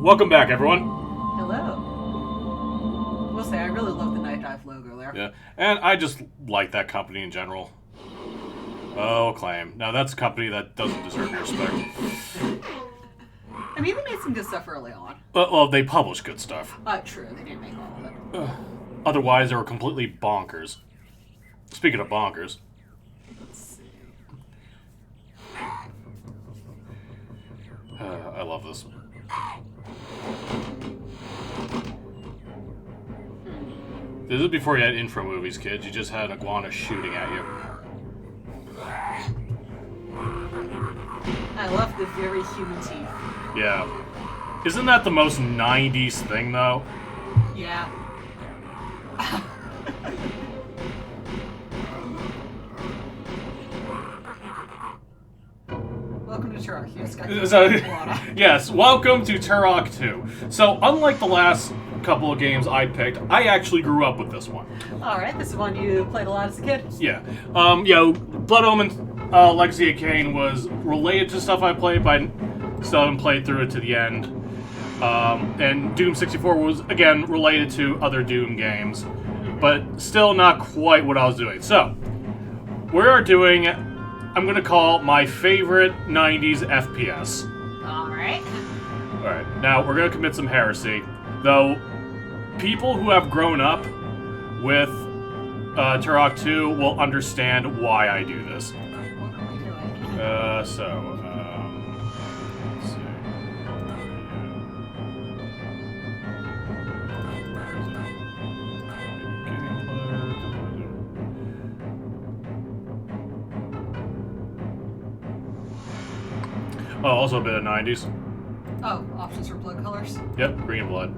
Welcome back, everyone. Hello. We'll say I really love the Nightdive logo there. Yeah, and I just like that company in general. Oh, Acclaim. Now that's a company that doesn't deserve your respect. I mean, they made some good stuff early on. Well, they publish good stuff. True. They didn't make all of it. Otherwise, they were completely bonkers. Speaking of bonkers. Let's see. I love this. This is before you had intro movies, kids. You just had an iguana shooting at you. I love the very human teeth. Yeah. Isn't that the most 90s thing, though? Yeah. Welcome to Turok. You just got Iguana. Yes, welcome to Turok 2. So, unlike the last couple of games I picked, I actually grew up with this one. Alright, this is one you played a lot as a kid? Yeah. Blood Omen Legacy of Kain was related to stuff I played, but I still haven't played through it to the end. And Doom 64 was, again, related to other Doom games, but still not quite what I was doing. So, we are doing, I'm going to call my favorite 90s FPS. Alright. Alright, now we're going to commit some heresy, though people who have grown up with Turok 2 will understand why I do this. What are we doing? Let's see. Oh, also a bit of 90s. Oh, options for blood colors? Yep, green blood.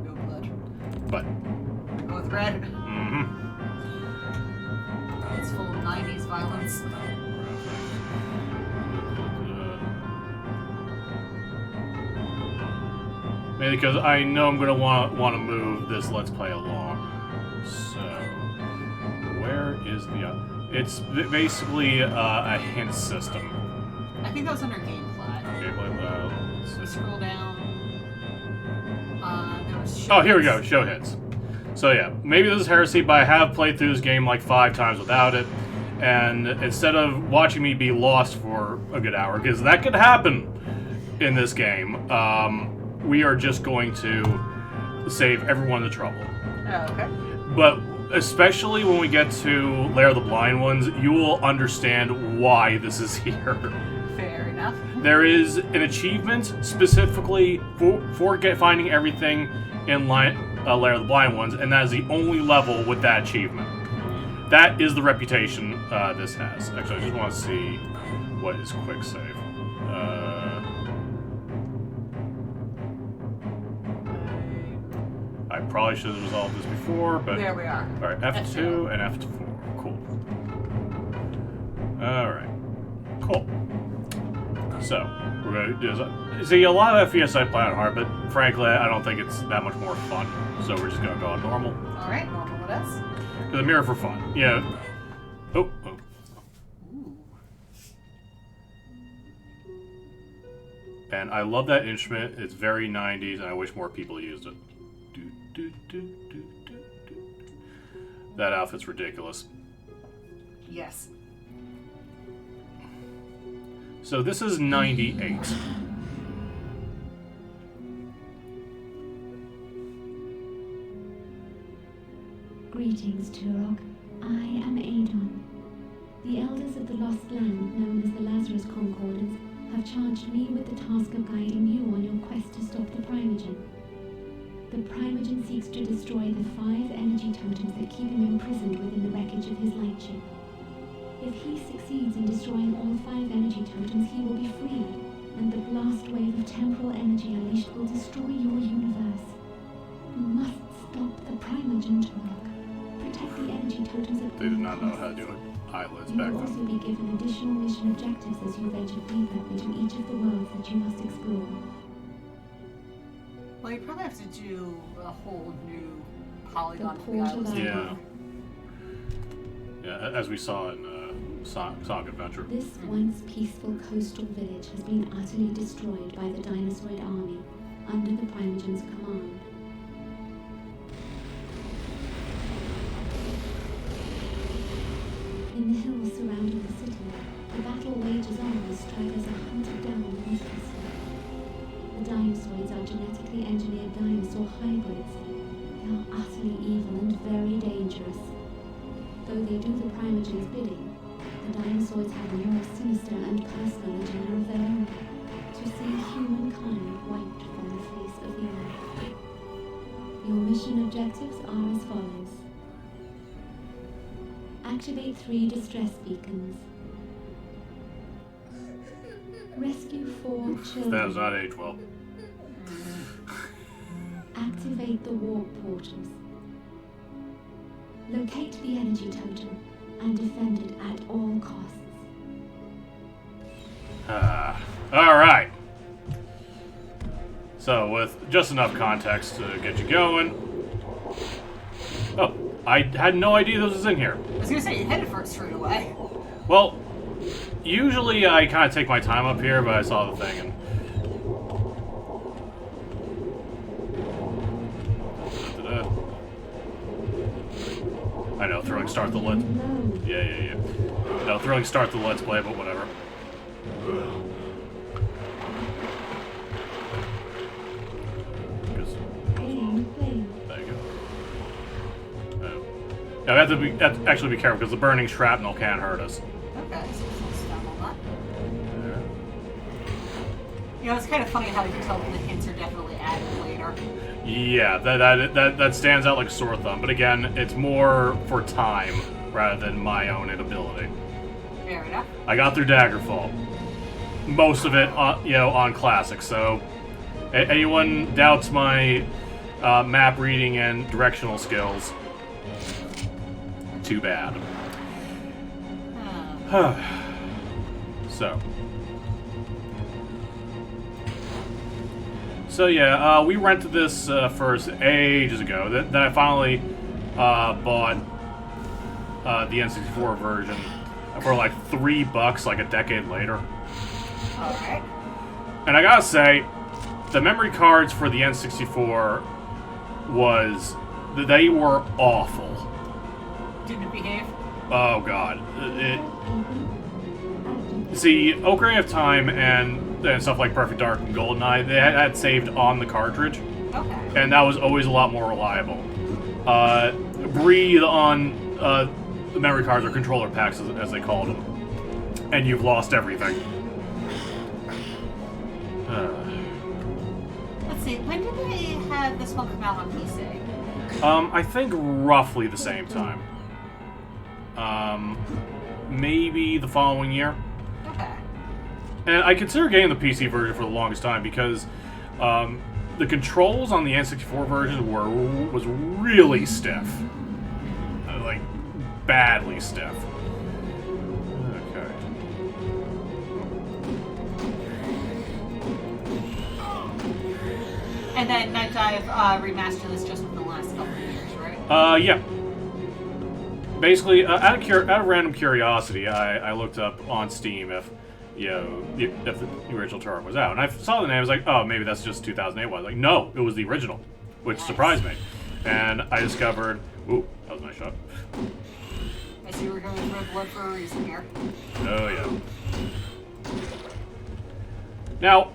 No blood. But. Go with red. Mm-hmm. It's full of 90s violence. Mainly because I know I'm gonna want to move this Let's Play along. So, where is the? It's basically a hint system. I think that was under gameplay. Gameplay. Scroll down. There was show Oh, here we hits. go. Show hits. So yeah, maybe this is heresy, but I have played through this game like 5 times without it, and instead of watching me be lost for a good hour, because that could happen in this game, we are just going to save everyone the trouble. Oh, okay. But especially when we get to Lair of the Blind Ones, you will understand why this is here. Fair enough. There is an achievement specifically for finding everything in Lair of the Blind Ones, and that is the only level with that achievement. That is the reputation this has. Actually, I just want to see what is quick save. I probably should have resolved this before, but... There we are. Alright, F2 and F4. Cool. Alright. Cool. So, we're going to do this. See, a lot of FPS I play on hard, but frankly, I don't think it's that much more fun. So we're just going to go on normal. Alright, normal with us. The mirror for fun. Yeah. Oh. Ooh. And I love that instrument. It's very 90s, and I wish more people used it. That outfit's ridiculous. Yes. So this is 98. Greetings, Turok. I am Adon. The elders of the Lost Land, known as the Lazarus Concordance, have charged me with the task of guiding you on your quest to stop the Primogen. The Primogen seeks to destroy the 5 energy totems that keep him imprisoned within the wreckage of his lightship. If he succeeds in destroying all 5 energy totems, he will be freed, and the blast wave of temporal energy unleashed will destroy your universe. You must stop the Primogen, Turok. Protect the energy totems at They did all not know how to costs. do it. Eyelids You back will also then. be given additional mission objectives as you venture deeper into each of the worlds that you must explore. Well, you probably have to do a whole new polygon The for the islands. portal Yeah. Yeah, as we saw in Sonic Adventure. This once peaceful coastal village has been utterly destroyed by the Dinosoid army. under the Primogen's command. In the hills surrounding the city, the battle wages on as stragglers are hunted down ruthlessly. The Dinosoids are genetically engineered dinosaur hybrids. They are utterly evil and very dangerous. Though they do the Primogen's bidding, the Dinosoids have a more sinister and personal agenda of their own, to see humankind wiped from the face of the earth. Your mission objectives are as follows. Activate 3 distress beacons. Rescue 4 children. That was not age well. Activate the warp portals. Locate the energy totem and defend it at all costs. Alright. So, with just enough context to get you going. Oh, I had no idea this was in here. I was gonna say, you headed for it straight away. Well, usually I kind of take my time up here, but I saw the thing and... I know, throwing start the let's... Yeah. No, throwing start the let's play, but whatever. There you go. Yeah, we have to actually be careful, because the burning shrapnel can hurt us. Okay, so let's stop all that. You know, it's kind of funny how you can tell when the hints are definitely added later. Yeah, that stands out like a sore thumb. But again, it's more for time rather than my own ability. Fair enough. I got through Daggerfall. Most of it, on Classic. So, anyone doubts my map reading and directional skills, too bad. So yeah, we rented this first ages ago. Then I finally bought the N64 version for like $3, like a decade later. Alright. And I gotta say, the memory cards for the N64 they were awful. Didn't it behave? Oh god. See, Ocarina of Time and stuff like Perfect Dark and GoldenEye, they had saved on the cartridge. Okay. And that was always a lot more reliable. Breathe on the memory cards or controller packs, as they called them. And you've lost everything. Let's see, when did they have this one come out on PC? I think roughly the same time. Maybe the following year. Okay. And I consider getting the PC version for the longest time because the controls on the N64 version was really stiff. Like, badly stiff. Okay. And then Nightdive remastered this just within the last couple of years, right? Yeah. Basically, out of random curiosity, I looked up on Steam if the original Turok was out, and I saw the name. I was like, oh, maybe that's just 2008. I was like, no, it was the original, which surprised me. And I discovered, ooh, that was a nice shot. I see we're going with red blood for a reason here. Oh yeah. Now,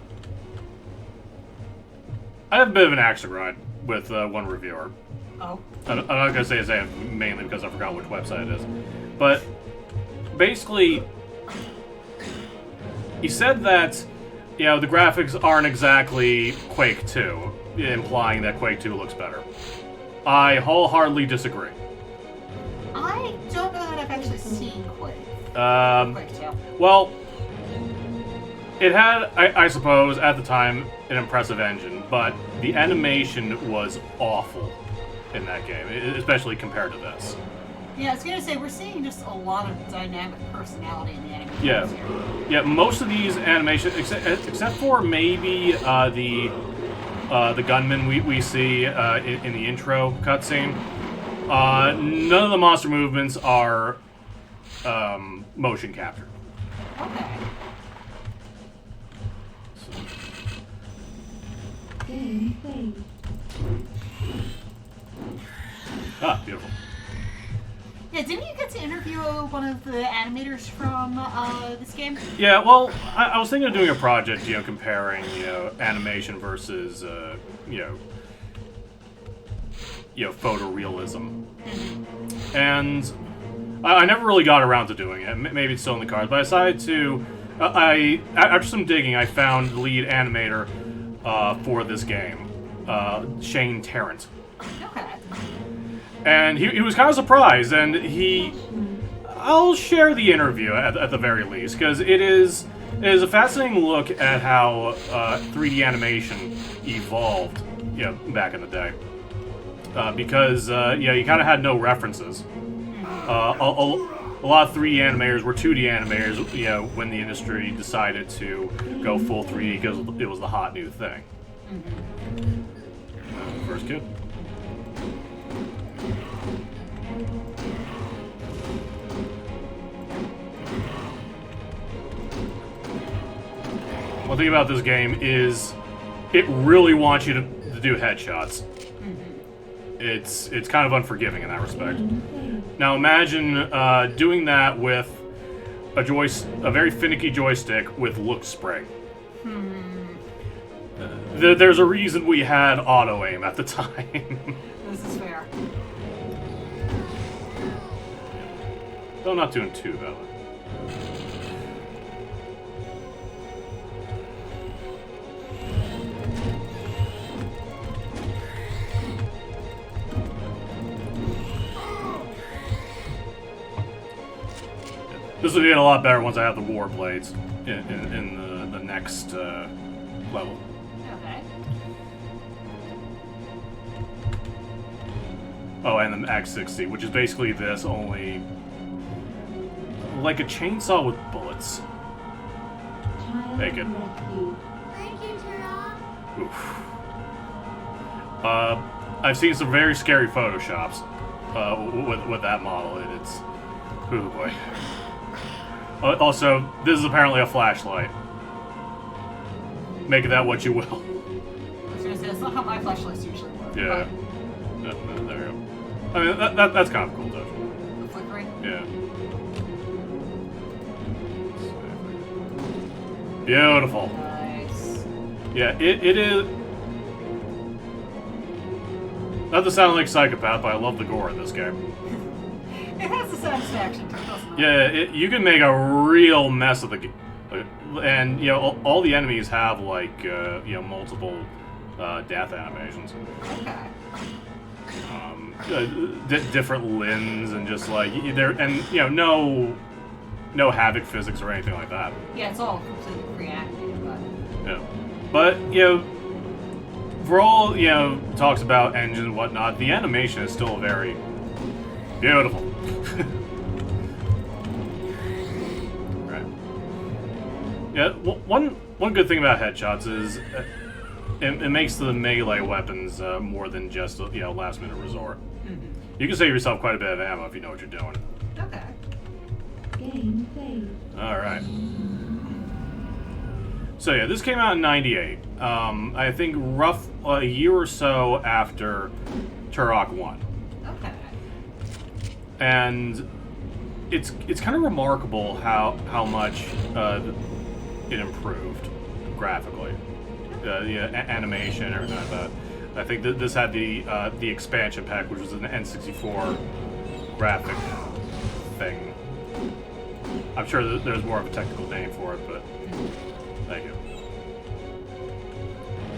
I have a bit of an axe to grind with one reviewer. Oh. I'm not going to say his name mainly because I forgot which website it is. But basically, he said that, the graphics aren't exactly Quake 2, implying that Quake 2 looks better. I wholeheartedly disagree. I don't know that I've actually seen Quake. Quake 2. Well, it had, I suppose, at the time, an impressive engine, but the animation was awful in that game, especially compared to this. Yeah, I was gonna say, we're seeing just a lot of dynamic personality in the animations here. Yeah, most of these animations, except for maybe the gunman we see in the intro cutscene, none of the monster movements are motion captured. Okay. Game saved. Ah, beautiful. Yeah, didn't you get to interview one of the animators from this game? Yeah, well, I was thinking of doing a project, comparing, animation versus, photorealism. And I never really got around to doing it. Maybe it's still in the cards, but I decided to. After some digging, I found the lead animator for this game, Shane Tarrant. Okay. And he was kind of surprised, and I'll share the interview at the very least, because it is a fascinating look at how 3D animation evolved, back in the day. Because you kind of had no references. A lot of 3D animators were 2D animators, when the industry decided to go full 3D because it was the hot new thing. First kid. One thing about this game is it really wants you to do headshots. It's kind of unforgiving in that respect. Now imagine doing that with a very finicky joystick with look spray. There's a reason we had auto aim at the time. This is fair. Though not doing too badly. This will get a lot better once I have the war blades in the next level. Okay. Oh, and the Axe 60, which is basically this, only like a chainsaw with bullets. Take it. Thank you, Turok. Oof. I've seen some very scary photoshops with that model, and it's... Oh boy. Also, this is apparently a flashlight. Make of that what you will. I was gonna say, that's not how my flashlights usually work. Yeah. There you go. I mean, that's kind of cool, though. The flickering? Yeah. Beautiful. Nice. Yeah, it is... Not to sound like a psychopath, but I love the gore in this game. It has the satisfaction to it, doesn't it? Yeah, you can make a real mess of the game. And, all the enemies have, like, multiple death animations. Okay. Different limbs and just, like, no havoc physics or anything like that. Yeah, it's all completely pre-activated, but... Yeah. But, for all, talks about engine and whatnot, the animation is still very beautiful. Right. Yeah, one good thing about headshots is it makes the melee weapons more than just a last minute resort. You can save yourself quite a bit of ammo if you know what you're doing. Okay. Game saved. All right. So yeah, this came out in '98. I think a year or so after Turok 1. Okay. And it's kind of remarkable how much it improved graphically, animation, everything like that. I think that this had the expansion pack, which was an N64 graphic thing. I'm sure that there's more of a technical name for it, but thank you.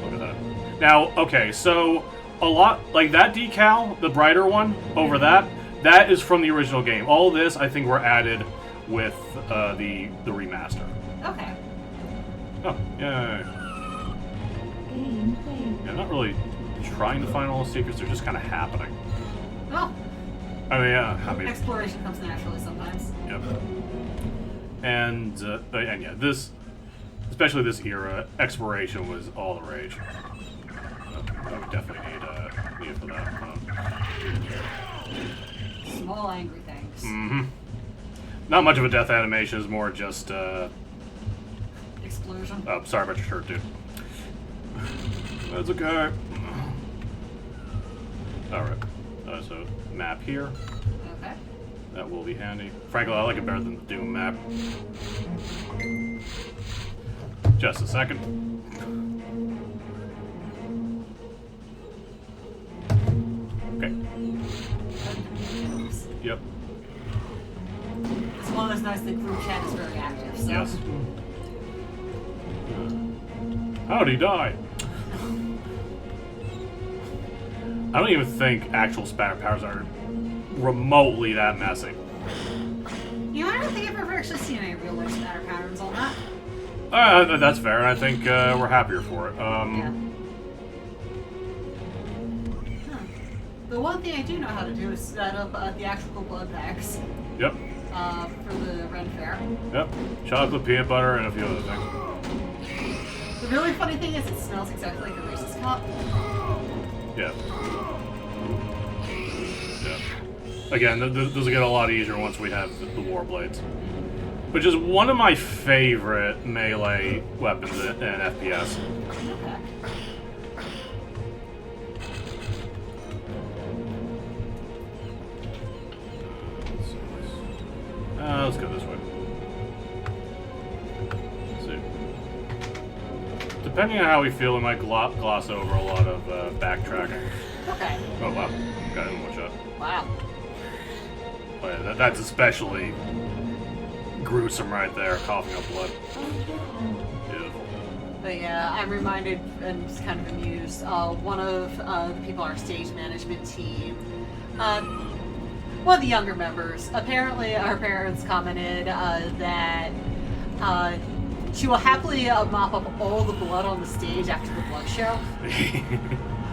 Look at that. Now, okay, so a lot like that decal, the brighter one over that is from the original game. All this, I think, were added with the remaster. Okay. Oh, yeah. Game saved. Yeah, not really trying to find all the secrets; they're just kind of happening. Oh, I mean, yeah. exploration comes naturally sometimes. Yep. And yeah, especially this era, exploration was all the rage. I would definitely need for that. Small angry things. Mm-hmm. Not much of a death animation, is more just Explosion. oh, sorry about your shirt, dude. That's okay. Alright. So, map here. Okay. That will be handy. Frankly, I like it better than the Doom map. Just a second. Okay. Yep. It's one of those nice that group chat is very active. So. Yes. How'd he die? I don't even think actual spatter powers are remotely that messy. You know, I don't think I've ever actually seen any real life spatter patterns on that. That's fair, and I think we're happier for it. Yeah. Huh. The one thing I do know how to do is set up the actual blood packs. Yep. For the Ren Fair. Yep. Chocolate, peanut butter, and a few other things. The really funny thing is it smells exactly like a Reese's cup. Yeah. Yeah. Again, this will get a lot easier once we have the war blades. Which is one of my favorite melee weapons in FPS. Okay. Let's go this way. Let's see. Depending on how we feel, we might gloss over a lot of backtracking. Okay. Oh wow, got it in one shot. Wow. Oh, yeah, that's especially gruesome right there, coughing up blood. Beautiful. But yeah, I'm reminded and just kind of amused. One of the people on our stage management team, one of the younger members, apparently her parents commented that she will happily mop up all the blood on the stage after the blood show.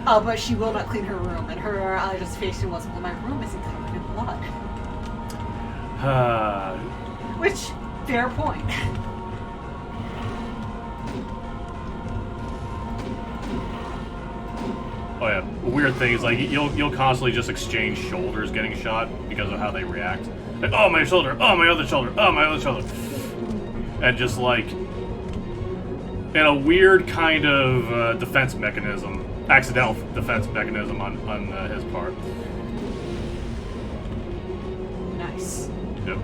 But she will not clean her room, and her justification was, well, my room isn't covered in blood. Which, fair point. Oh yeah, the weird thing is like you'll constantly just exchange shoulders getting shot because of how they react. Like, oh my shoulder, oh my other shoulder, oh my other shoulder, and just like in a weird kind of defense mechanism, accidental defense mechanism on his part. Nice. Yep.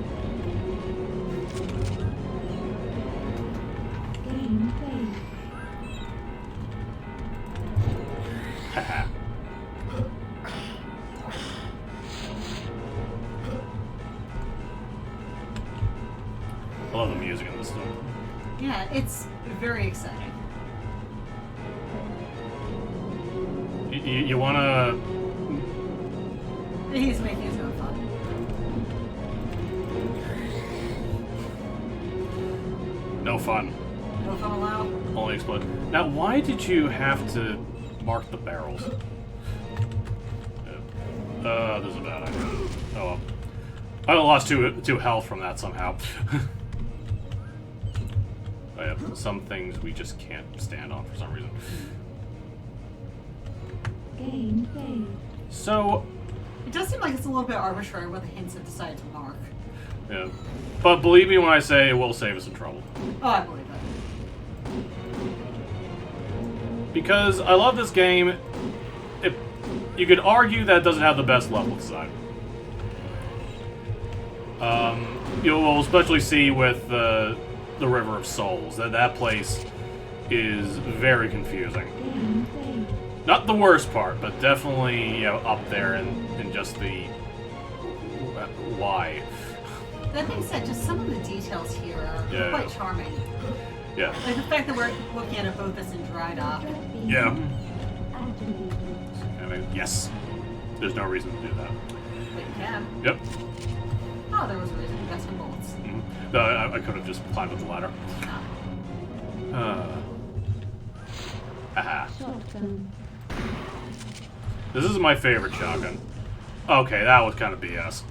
Haha. I love the music in this stuff. Yeah, it's very exciting. You wanna? He's making his own fun. No fun. No fun allowed? Only explode. Now, why did you have to mark the barrels? This is a bad idea. Oh well. I lost two health from that somehow. I have some things we just can't stand on for some reason. Game failed. So, It does seem like it's a little bit arbitrary what the hints have decided to mark. yeah. But believe me when I say it will save us some trouble. Oh, I believe that. Because I love this game. You could argue that it doesn't have the best level design. You'll especially see with the River of Souls that place is very confusing. Game failed. Not the worst part, but definitely up there in just the why. That being said, just some of the details here are Yeah. quite charming. Yeah. Like the fact that we're looking at a boat that's in dry dock. Yeah. Activated. I mean, yes. There's no reason to do that. But you can. Yep. Oh, there was a reason. You got some bullets. Mhm. No, I could have just climbed up the ladder. Haha. Shotgun. This is my favorite shotgun. Okay, that was kind of BS.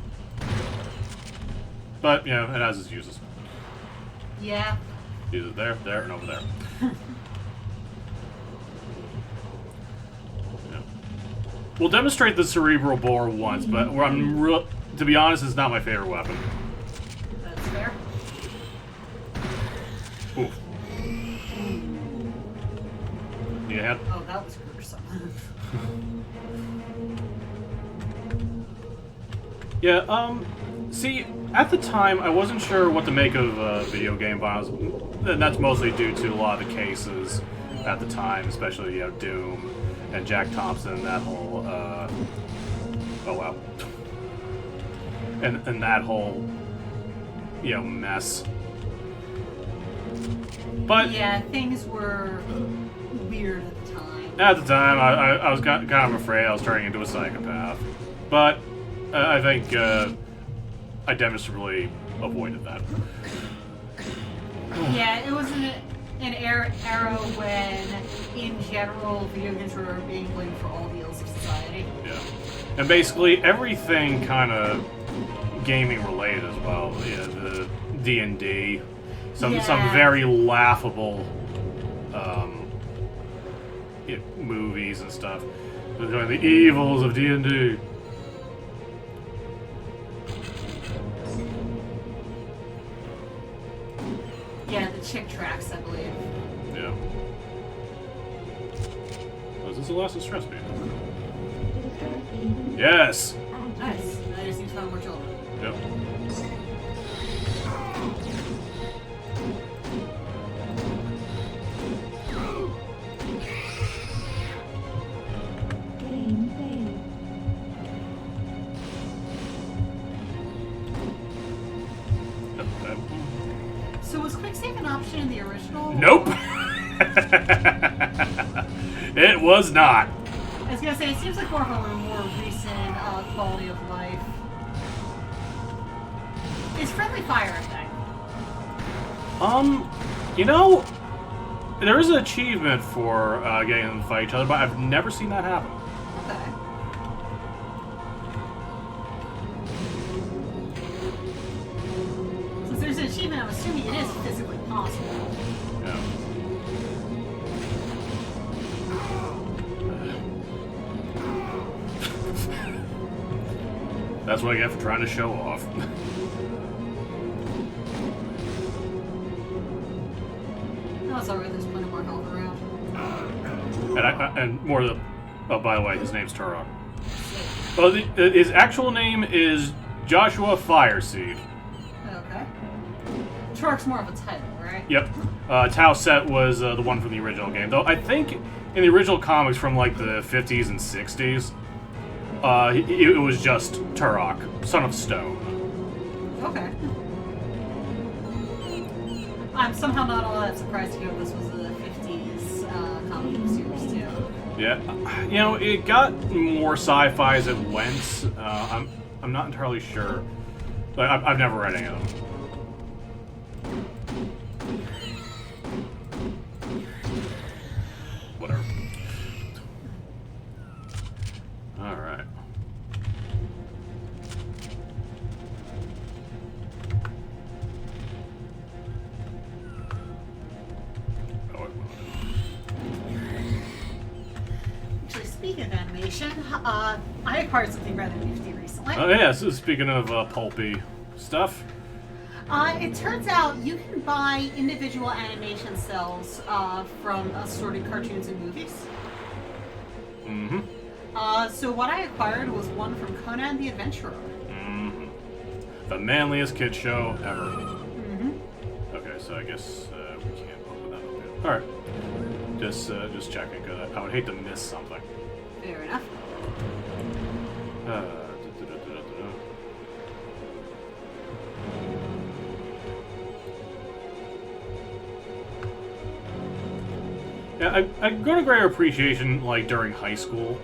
But, it has its uses. Yeah. Use it there, and over there. Yeah. We'll demonstrate the cerebral bore once, but to be honest, it's not my favorite weapon. That's fair. Oof. you had? Oh, that was gruesome. Yeah, see, at the time, I wasn't sure what to make of video game violence, and that's mostly due to a lot of the cases at the time, especially, Doom and Jack Thompson, that whole, oh wow. And that whole, mess. But yeah, things were weird at the time. at the time, I was kind of afraid I was turning into a psychopath. But I think I demonstrably avoided that. Yeah, it was an era when, in general, video games were being blamed for all the ills of society. Yeah. And basically everything kind of gaming related as well. Yeah, the D&D, some very laughable movies and stuff. The evils of D&D. Yeah, the chick tracks, I believe. Yeah. Oh, is this the last distress beam? Yes! Nice. I just need to find more children. Yep. Game failed. So was quick save an option in the original? Nope! It was not. I was gonna say, it seems like more of a more recent quality of life. Is friendly fire a thing? There is an achievement for getting them to fight each other, but I've never seen that happen. Okay. Since there's an achievement, I'm assuming it is physically possible. Yeah. That's what I get for trying to show off. No, it's alright, there's plenty more health around. And more of the... Oh, by the way, his name's Turok. Oh, his actual name is Joshua Fireseed. Okay. Turok's more of a title, right? Yep. Tao Set was the one from the original game. Though I think in the original comics from like the 50s and 60s, it was just Turok, son of stone. Okay. I'm somehow not all that surprised to hear this was a 50s comic book series, too. Yeah. It got more sci-fi as it went. I'm not entirely sure. Like, I've never read any of them. Whatever. Alright. Actually, speaking of animation, I acquired something rather nifty recently. Oh yeah, so speaking of pulpy stuff. It turns out you can buy individual animation cells from assorted cartoons and movies. Mm-hmm. So what I acquired was one from Conan the Adventurer. Mm-hmm. The manliest kid show ever. Mm-hmm. Okay, so I guess we can't open that up yet. Alright. Just checking, because I would hate to miss something. Fair enough. Yeah, I got a greater appreciation like during high school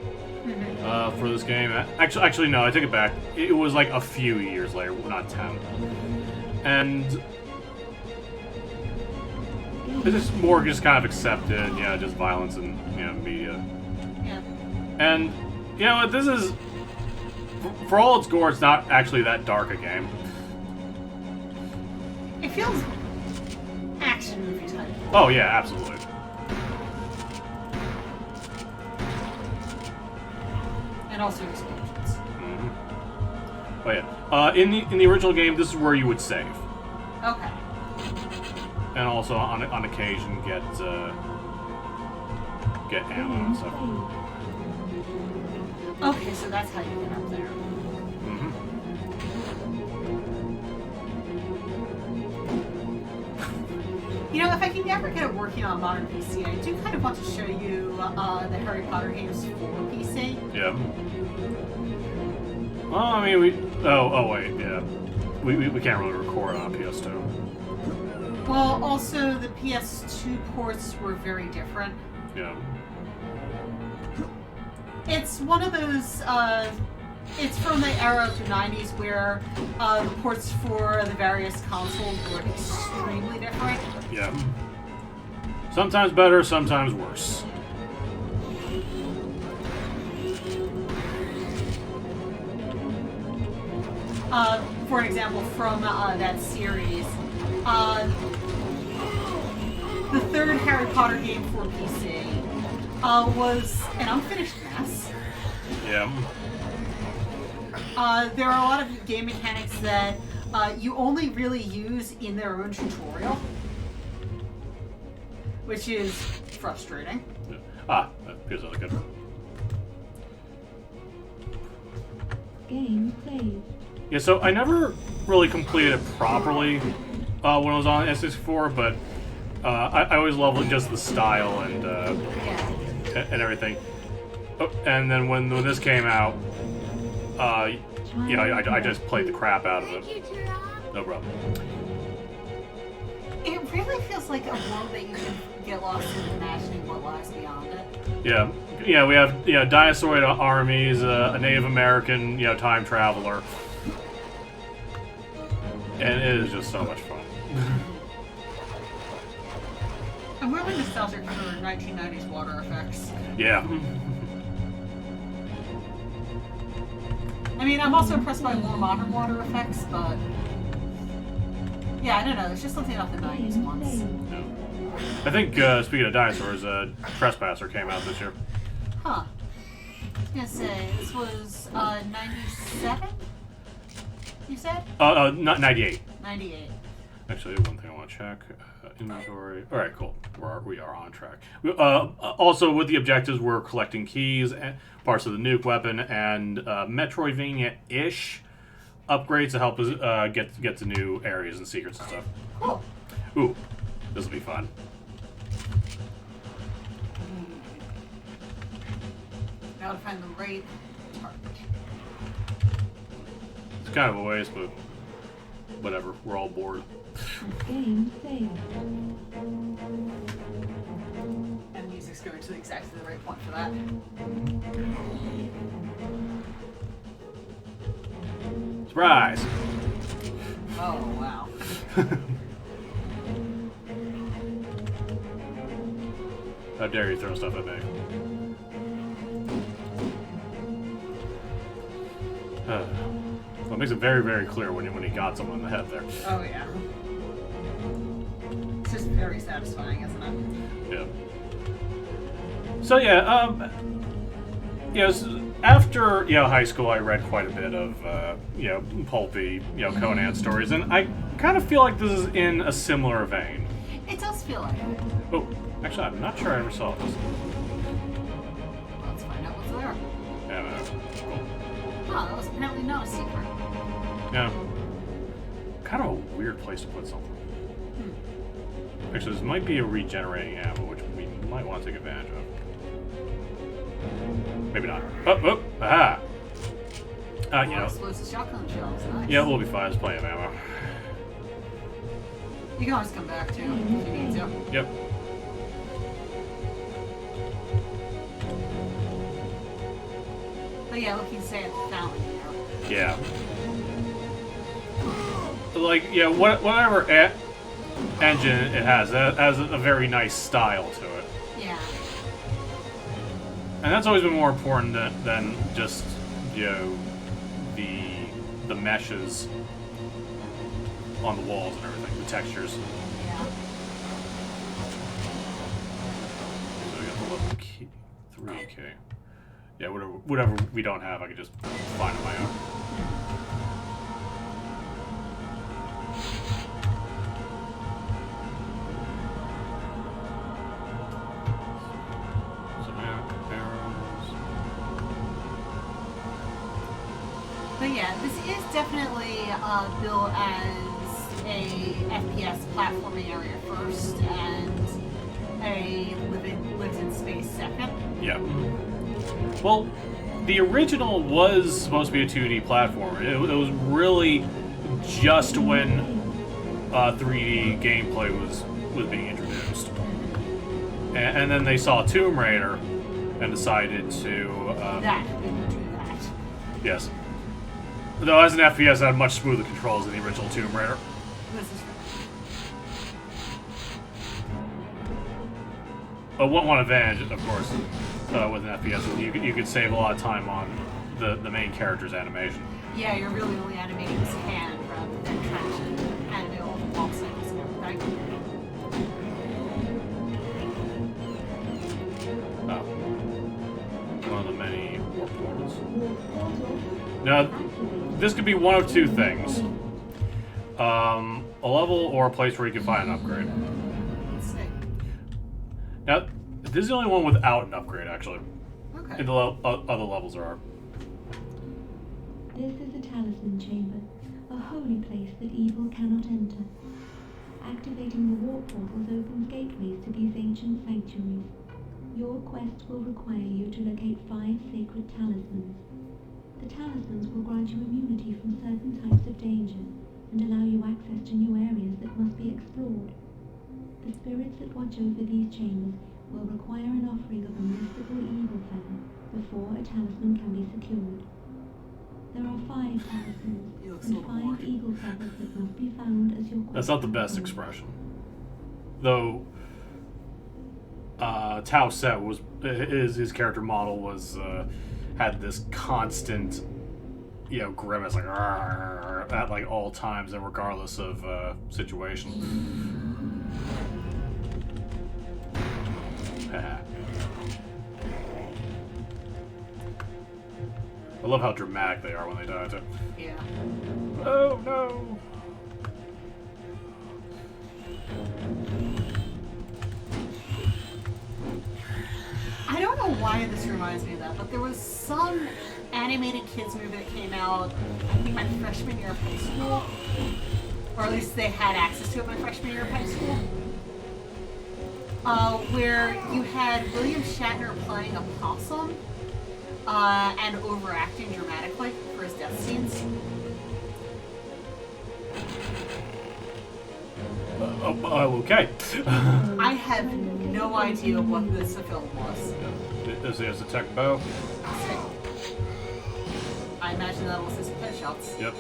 for this game. Actually, no, I take it back. It was like a few years later, not 10. And it's just more just kind of accepted, just violence and media. Yeah. And this is, for all its gore, it's not actually that dark a game. It feels action movie type. Oh yeah, absolutely. And also explosions. Mm-hmm. Oh yeah. In the original game, this is where you would save, Okay. and also on occasion get get ammo and stuff. Okay, so that's how you get up there. Mm-hmm. You know, if I can ever get it working on modern PC, I do kind of want to show you the Harry Potter games for PC. Yeah. Well, I mean, we... Oh, wait, yeah. We can't really record on PS2. Well, also, the PS2 ports were very different. Yeah. It's one of those, it's from the era of the 90s where the ports for the various consoles were extremely different. Yeah. Sometimes better, sometimes worse. For example, from that series, the third Harry Potter game for PC was an unfinished mess. Yeah. There are a lot of game mechanics that you only really use in their own tutorial, which is frustrating. Yeah. Ah, here's another good one. Game played. Yeah, so I never really completed it properly when I was on N64, but I always loved just the style and and everything. Oh, and then when this came out, yeah, I just played the crap out of it. Thank you, Turok. No problem. It really feels like a world that you can get lost in imagining what lies beyond it. Yeah, we have Dinosaur armies, a Native American time traveler, and it is just so much fun. I'm really nostalgic for 1990s water effects. Yeah. I mean, I'm also impressed by more modern water effects, but yeah, I don't know. There's just something about the 90s ones. Yeah. I think speaking of dinosaurs, Trespasser came out this year. Huh. I was gonna say this was 97. You said? Not 98. 98. Actually, one thing I want to check. Inventory. All right, cool. We are on track. Also, with the objectives, we're collecting keys, parts of the nuke weapon, and Metroidvania-ish upgrades to help us get to new areas and secrets and stuff. Cool. Ooh, this will be fun. Now to find the right target. It's kind of a waste, but whatever. We're all bored. Game failed. And music's going to exactly the right point for that. Surprise! Oh, wow. How dare you throw stuff at me? Well, it makes it very, very clear when he got someone in the head there. Oh, yeah. It's just very satisfying, isn't it? Yeah. So yeah, after high school, I read quite a bit of pulpy Conan stories, and I kind of feel like this is in a similar vein. It does feel like it. Oh, actually, I'm not sure I ever saw this. Let's find out what's there. Yeah, cool. Huh, that was apparently not a secret. Yeah. Kind of a weird place to put something. Actually, this might be a regenerating ammo, which we might want to take advantage of. Maybe not. Oh, aha! Explosive shotgun shells, nice. Yeah, we'll be fine. There's plenty of ammo. You can always come back too if you need to. Yep. But yeah, like you say at the fountain, Yeah. Whatever engine it has a very nice style to it. Yeah. And that's always been more important than just, the meshes on the walls and everything, the textures. Yeah. So we got the level 3K. Yeah, whatever we don't have, I could just find on my own. But yeah, this is definitely built as a FPS platforming area first and a lived-in space second. Yeah. Well, the original was supposed to be a 2D platformer. It was really just when 3D gameplay was being introduced. And then they saw Tomb Raider and decided to... That. Yes. Though as an FPS, it had much smoother controls than the original Tomb Raider. This is One advantage, of course, with an FPS is you could save a lot of time on the main character's animation. yeah, you're really only animating his hand rather than trying to animate all the wall cycles and everything. Oh. One of the many warp portals. Now, this could be one of two things. A level or a place where you can find an upgrade. Let's see. Now, this is the only one without an upgrade, actually. Okay. And the other levels there are. This is a talisman chamber, a holy place that evil cannot enter. Activating the warp portals opens gateways to these ancient sanctuaries. Your quest will require you to locate 5 sacred talismans. The talismans will grant you immunity from certain types of danger and allow you access to new areas that must be explored. The spirits that watch over these chambers will require an offering of a mystical evil feather before a talisman can be secured. There are 5 talismans and 5 eagle feathers that must be found as your quest. That's not the best expression. Though, Tao Set was his character model was had this constant, grimace like at like all times and regardless of situation. I love how dramatic they are when they die too. Yeah. Oh no! I don't know why this reminds me of that, but there was some animated kids movie that came out, I think my freshman year of high school. Or at least they had access to it my freshman year of high school. Where you had William Shatner playing a possum and overacting dramatically for his death scenes. Okay. I have no idea what this film was. There's a tech bow. I imagine that was his headshots. Yep.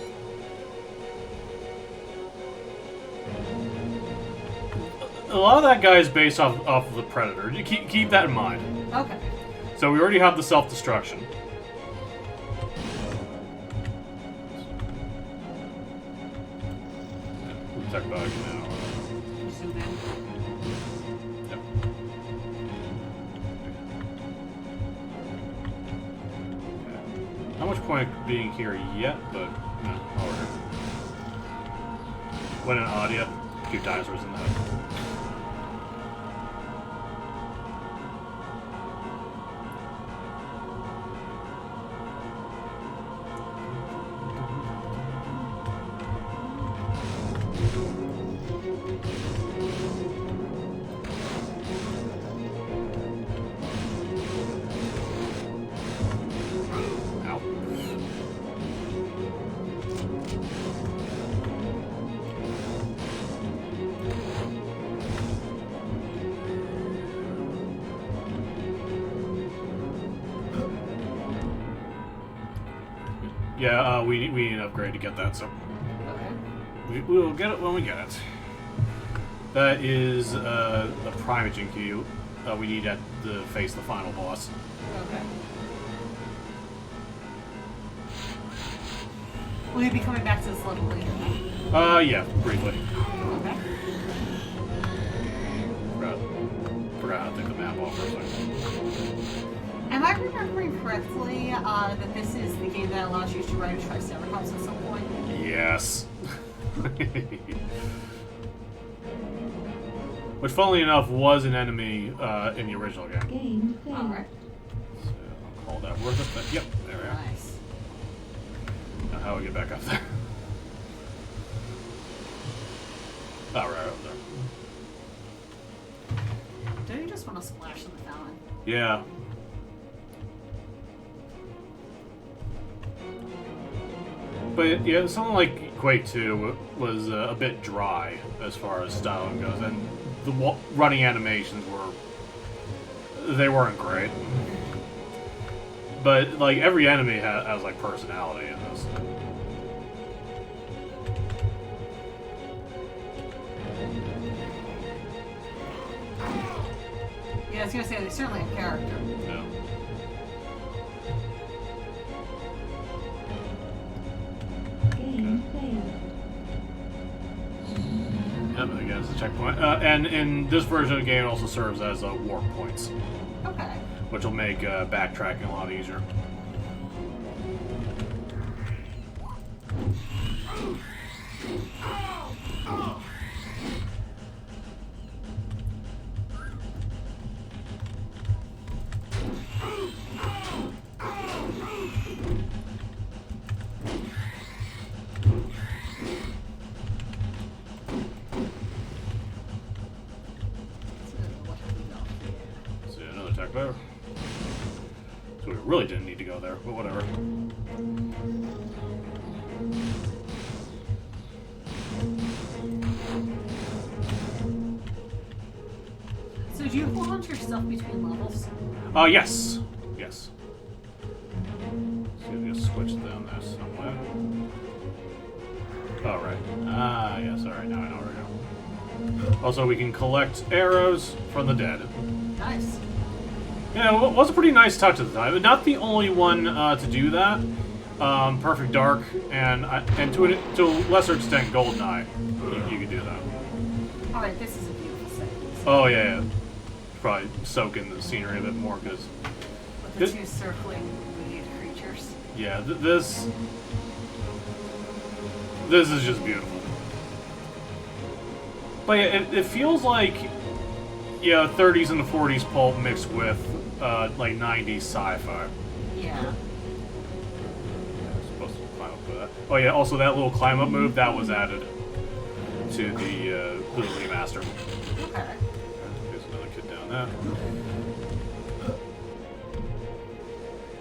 A lot of that guy is based off of the Predator. You keep that in mind. Okay. So we already have the self-destruction. Tech bow now. Zoom in. Yep. Not much point being here yet, but no, alright. When in Adia, a few dinosaurs in that. Yeah, we need an upgrade to get that, so Okay. we'll get it when we get it. That is a primaging key we need to face the final boss. Okay. Will you be coming back to this level later? Yeah, briefly. Okay. Forgot how to take the map off for a second. Am I remembering correctly that this is the game that allows you to ride a Triceratops at some point? Yes. Which, funnily enough, was an enemy in the original game. Game failed. Alright. So I'll call that worth it. But yep, there we are. Nice. Now, How do we get back up there? Oh, right up there. Don't you just want to splash in the fountain? Yeah. But yeah, something like Quake 2 was a bit dry as far as styling goes, and the running animations weren't great. But like every enemy has like personality in this. Yeah, I was gonna say they certainly have character. Yeah. Game failed. Yep, I guess a checkpoint. And in this version of the game, it also serves as warp points, Okay. which will make backtracking a lot easier. So another tech there. So we really didn't need to go there, but whatever. So do you launch your stuff between levels? Yes. Yes. So you just switch down there somewhere. Oh, right. Ah, yes, alright, now I know where to go. Also, we can collect arrows from the dead. Nice. Yeah, it was a pretty nice touch at the time. Not the only one to do that. Perfect Dark, and to a lesser extent, GoldenEye. You could do that. Alright, this is a beautiful setting. Oh, yeah. Probably soak in the scenery a bit more, because... With the two circling weird creatures. Yeah, this is just beautiful. But yeah, it feels like, yeah, 30s and the 40s pulp mixed with like 90s sci-fi. Yeah. Supposed to climb up with that. Oh yeah, also that little climb up move that was added to the remaster. Okay. There's another kid down there.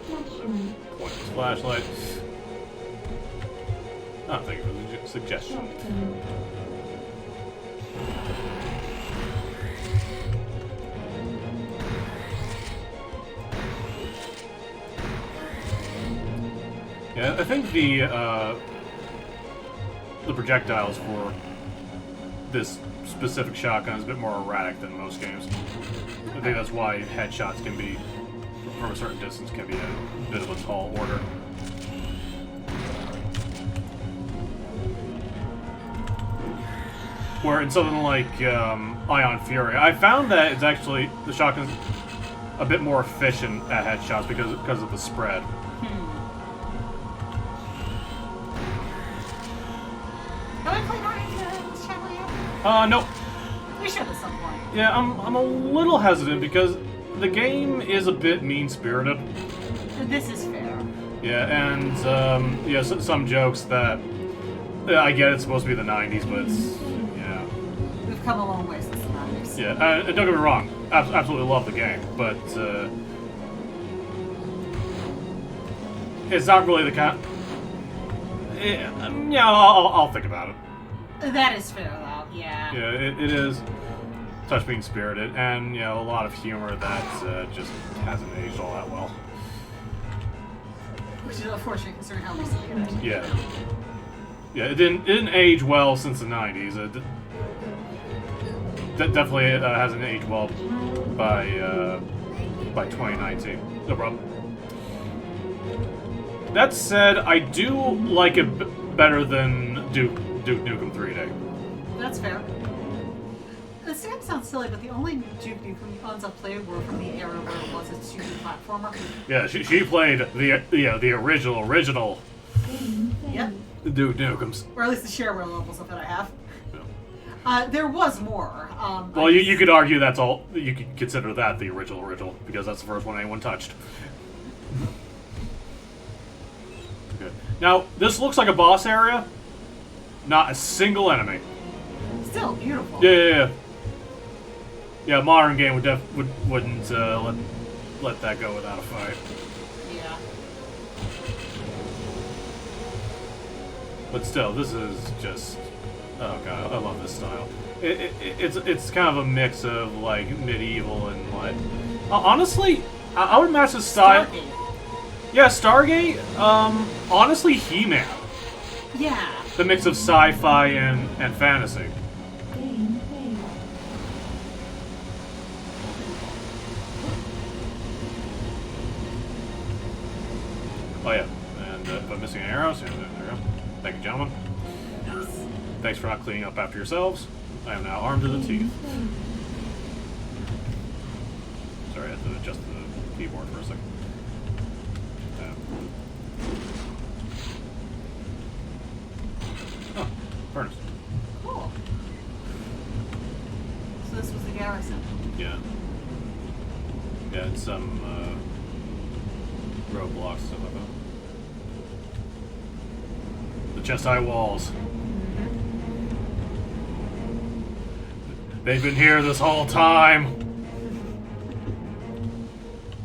Flashlight. Point his flashlight. Oh, thank you for the suggestion. Shotgun. Yeah, I think the projectiles for this specific shotgun is a bit more erratic than most games. I think that's why headshots can be, from a certain distance, can be a bit of a tall order. Where in something like Ion Fury, I found that it's actually, the shotgun's a bit more efficient at headshots because of the spread. Have I played Guardians Channel yet? Nope. We should at some point. Yeah, I'm a little hesitant because the game is a bit mean-spirited. This is fair. Yeah, and yeah, some jokes that I get it's supposed to be the 90s, but it's, yeah. We've come a long way since the 90s. Yeah, don't get me wrong, absolutely love the game, but it's not really the kind. Yeah, I'll think about it. That is fair, though. Yeah. Yeah, it is touch being spirited, and you know, a lot of humor that just hasn't aged all that well. Which is unfortunate considering how recently it is. Yeah, yeah, it didn't age well since the 90s. It definitely hasn't aged well by 2019. No problem. That said, I do like it better than Duke Nukem 3D. That's fair. The same sounds silly, but the only Duke Nukem ones I played were from the era where it was a 2D platformer. Yeah, she played the original Game failed. Yep. Duke Nukems. Or at least the shareware levels of it I have. Yeah. There was more. Well, you could argue that's all. You could consider that the original, because that's the first one anyone touched. Okay. Now, this looks like a boss area. Not a single enemy. Still beautiful. Yeah. Yeah, a modern game wouldn't let that go without a fight. Yeah. But still, this is just... Oh god, I love this style. It's kind of a mix of, like, medieval and, like... honestly, I would match the style... Stargate. Yeah, Stargate. Honestly, He-Man. Yeah. The mix of sci-fi and fantasy. Gameplay. Oh yeah, and if I'm missing arrows, here, there we go. Thank you, gentlemen. Thanks for not cleaning up after yourselves. I am now armed to the teeth. Sorry, I had to adjust the keyboard for a second. Oh, furnace. Cool. So this was the garrison. Yeah. Yeah, it's some roadblocks, stuff like that. The chest-high walls. They've been here this whole time.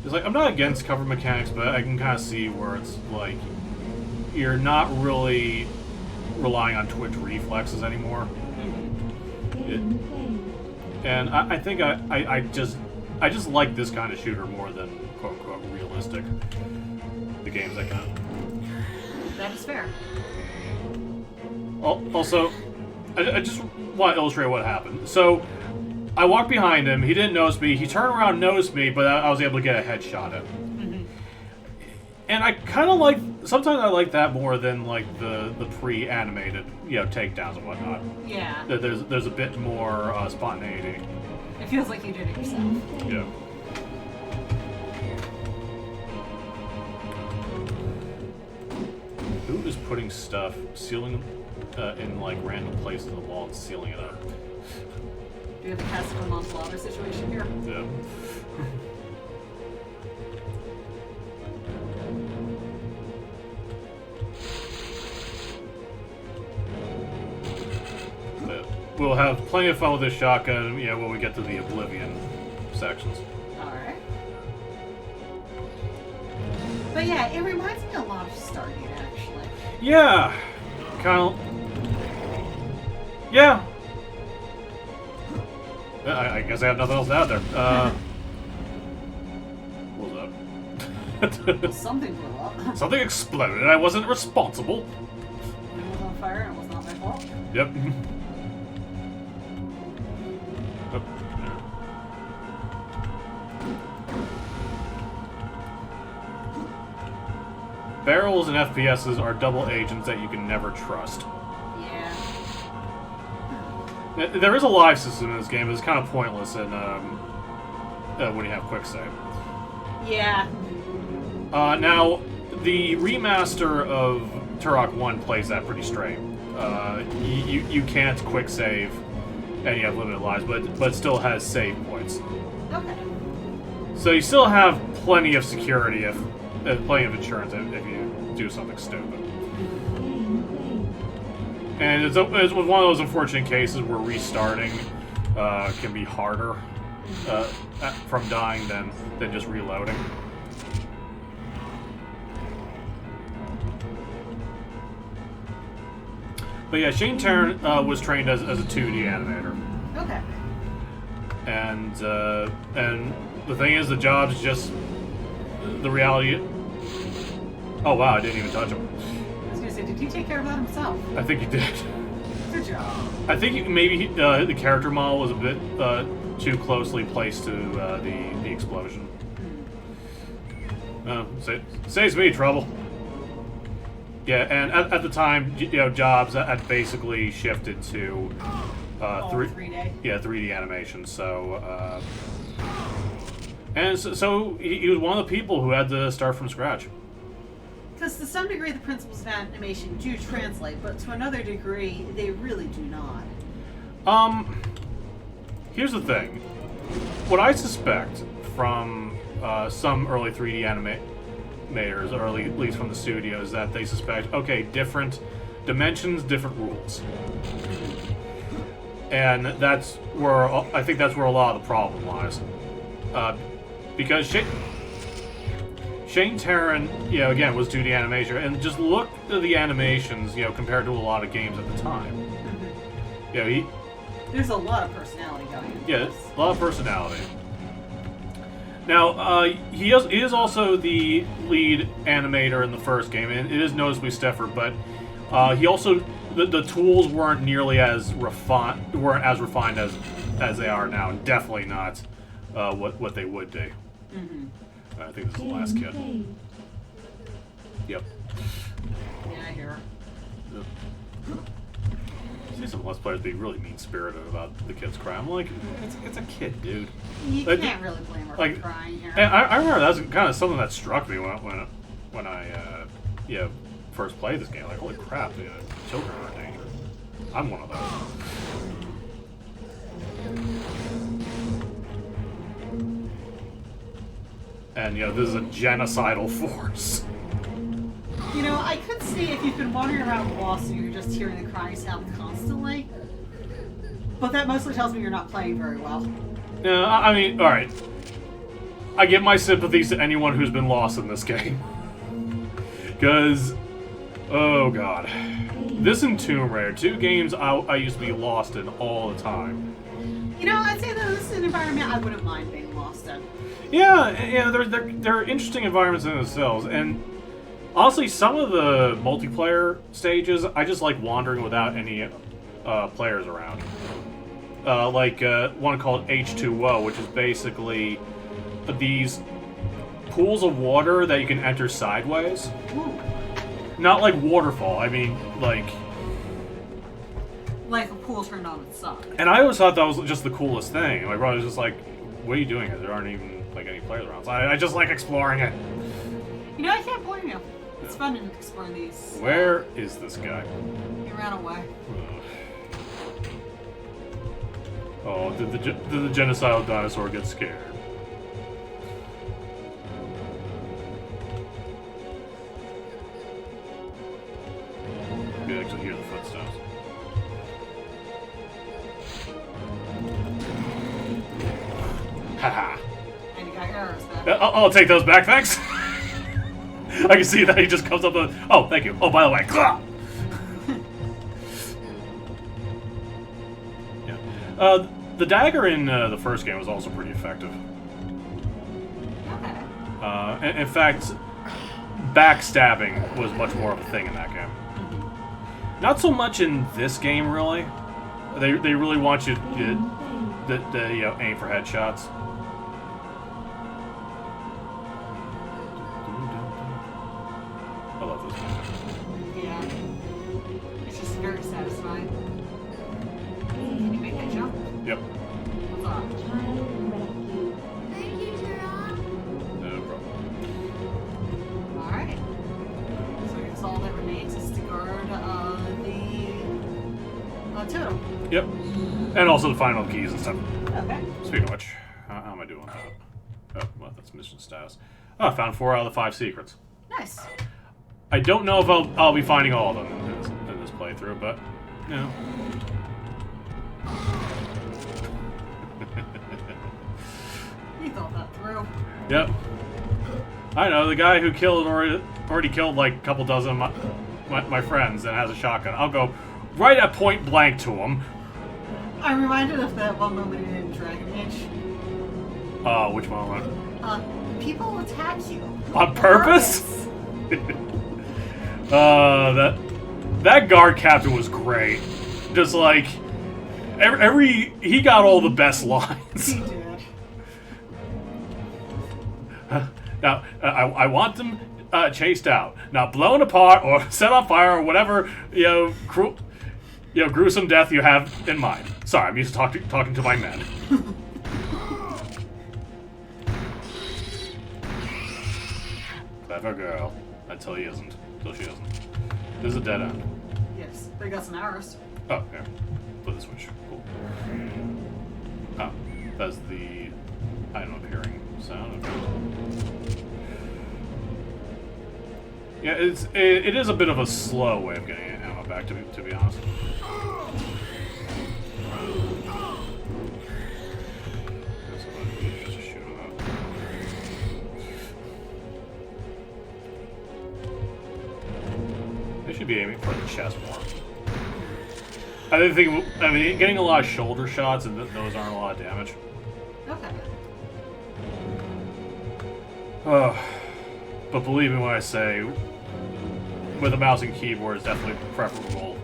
It's like, I'm not against cover mechanics, but I can kind of see where it's like you're not really relying on twitch reflexes anymore. And I think I just like this kind of shooter more than quote unquote realistic. The games that kind of. That is fair. Also, I just want to illustrate what happened. So, I walked behind him. He didn't notice me. He turned around and noticed me, but I was able to get a headshot at him. And I kind of like... Sometimes I like that more than, like, the pre-animated, takedowns and whatnot. Yeah. There's a bit more spontaneity. It feels like you did it yourself. Yeah. Who is putting stuff, sealing in like random places on the wall and sealing it up? Do you have a Castle Montalado situation here? Yeah. We'll have plenty of fun with this shotgun, when we get to the Oblivion sections. Alright. But yeah, it reminds me a lot of Stargate, actually. Yeah. Kind of. Yeah. I guess I have nothing else out there. What was that? Something blew up. Something exploded. I wasn't responsible. It was on fire and it was not my fault. Yep. Barrels and FPSs are double agents that you can never trust. Yeah. There is a live system in this game, but it's kind of pointless when you have quick save. Yeah. Now, the remaster of Turok 1 plays that pretty straight. You can't quick save, and you have limited lives, but still has save points. Okay. So you still have plenty of security plenty of insurance if you do something stupid. And it's one of those unfortunate cases where restarting can be harder from dying than just reloading. But yeah, Shane Tarrant was trained as a 2D animator. Okay. And the thing is, the job's just the reality. Oh wow, I didn't even touch him. I was gonna say, did he take care of that himself? I think he did. Good job. I think maybe the character model was a bit too closely placed to the explosion. Saves me trouble. Yeah, and at the time, jobs had basically shifted to 3D. Yeah, 3D animation. So, so he was one of the people who had to start from scratch. Because to some degree, the principles of animation do translate, but to another degree, they really do not. Here's the thing. What I suspect from some early 3D animators, or at least from the studios, that they suspect, okay, different dimensions, different rules. And that's where, I think that's where a lot of the problem lies. Because Shane Taran, again, was 2D animation, and just look at the animations, compared to a lot of games at the time. There's a lot of personality going into this. A lot of personality. Now, he is also the lead animator in the first game, and it is noticeably stiffer, but he also, the tools weren't nearly as refined, as they are now, and definitely not what they would be. Mm-hmm. I think this is the last kid. Yep. Yeah, I hear. Yep. See some Let's Players be really mean-spirited about the kids crying. I'm like, it's a kid, dude. You can't really blame her for crying here. And I remember that was kind of something that struck me when I first played this game. Like, holy crap, dude, children are in danger. I'm one of those. And this is a genocidal force. I could see if you've been wandering around lost and you're just hearing the crying sound constantly. But that mostly tells me you're not playing very well. No, I mean, alright. I give my sympathies to anyone who's been lost in this game. Because, oh god. This and Tomb Raider, 2 games I used to be lost in all the time. I'd say that this is an environment I wouldn't mind being lost in. Yeah, they're interesting environments in themselves, and honestly, some of the multiplayer stages, I just like wandering without any players around. Like one called H2O, which is basically these pools of water that you can enter sideways. Ooh. Not like waterfall, I mean like a pool turned on its side. And I always thought that was just the coolest thing. My brother was just like, what are you doing here? There aren't even like any players around. So I just like exploring it. I can't blame you. It's fun to explore these. Where is this guy? He ran away. Oh, did the genocidal dinosaur get scared? You can actually hear the footsteps. Haha. And you got arrows back. I'll take those back, thanks. I can see that he just comes up with, oh, thank you. Oh, by the way. Yeah. The dagger in the first game was also pretty effective. Okay. In fact, backstabbing was much more of a thing in that game. Not so much in this game, really. They really want you to aim for headshots. I love this music. Yeah. It's just very satisfying. Can you make that jump? Yep. What's up? Thank you, Turok. No problem. Alright. So I guess all that remains is to guard the totem. Yep. And also the final keys and stuff. Okay. Speaking of which, how am I doing? Oh, well, that's mission status. Oh, I found 4 out of the 5 secrets. Nice. I don't know if I'll be finding all of them in this playthrough, but, You thought that through. Yep. I know, the guy who already killed like a couple dozen of my friends and has a shotgun. I'll go right at point blank to him. I'm reminded of that one moment in Dragon Age. Which moment? People attack you. On purpose? That guard captain was great. Just like he got all the best lines. He did. Now I want them chased out, not blown apart or set on fire or whatever gruesome death you have in mind. Sorry, I'm used to talking to my men. Clever girl. Until he isn't. Until she isn't. This is a dead end. Yes, they got some arrows. Oh, here. Flip the switch. Cool. Oh, that's the item appearing sound. Yeah, it is a bit of a slow way of getting ammo back, to be honest. They should be aiming for the chest more. I mean, getting a lot of shoulder shots and those aren't a lot of damage. Okay. But believe me when I say, with a mouse and keyboard is definitely preferable.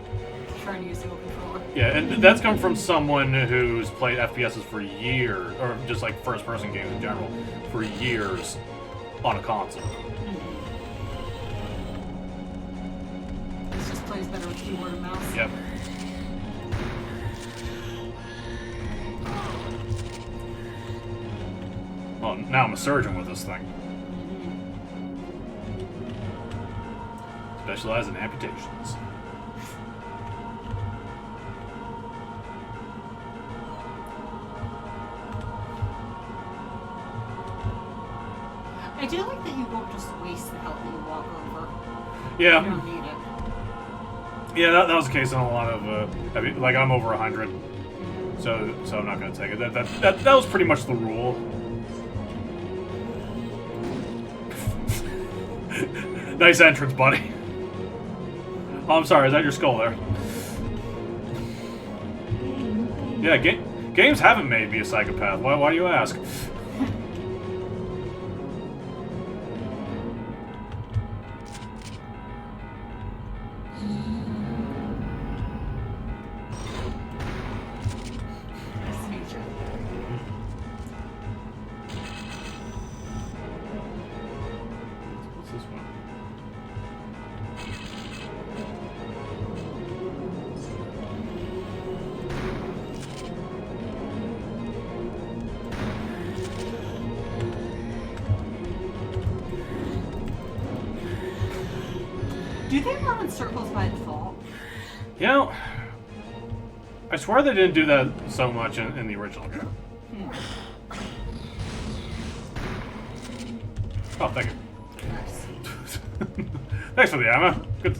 Trying to use dual controller. Yeah, and that's come from someone who's played FPSs for years, or just like first-person games in general, for years on a console. This just plays better with keyboard and mouse. Yep. Well, now I'm a surgeon with this thing. Specialize in amputations. I do like that you won't just waste the health that you walk over. Yeah. You don't need it. Yeah, that was the case in a lot of, I mean, like I'm over 100, so I'm not gonna take it. That was pretty much the rule. Nice entrance, buddy. Oh, I'm sorry, is that your skull there? Yeah, games haven't made me a psychopath. Why do you ask? Nice to meet you. What's this one? Do they run in circles by default? You know, I swear they didn't do that so much in the original game. Oh, thank you. Nice. Thanks for the ammo. Good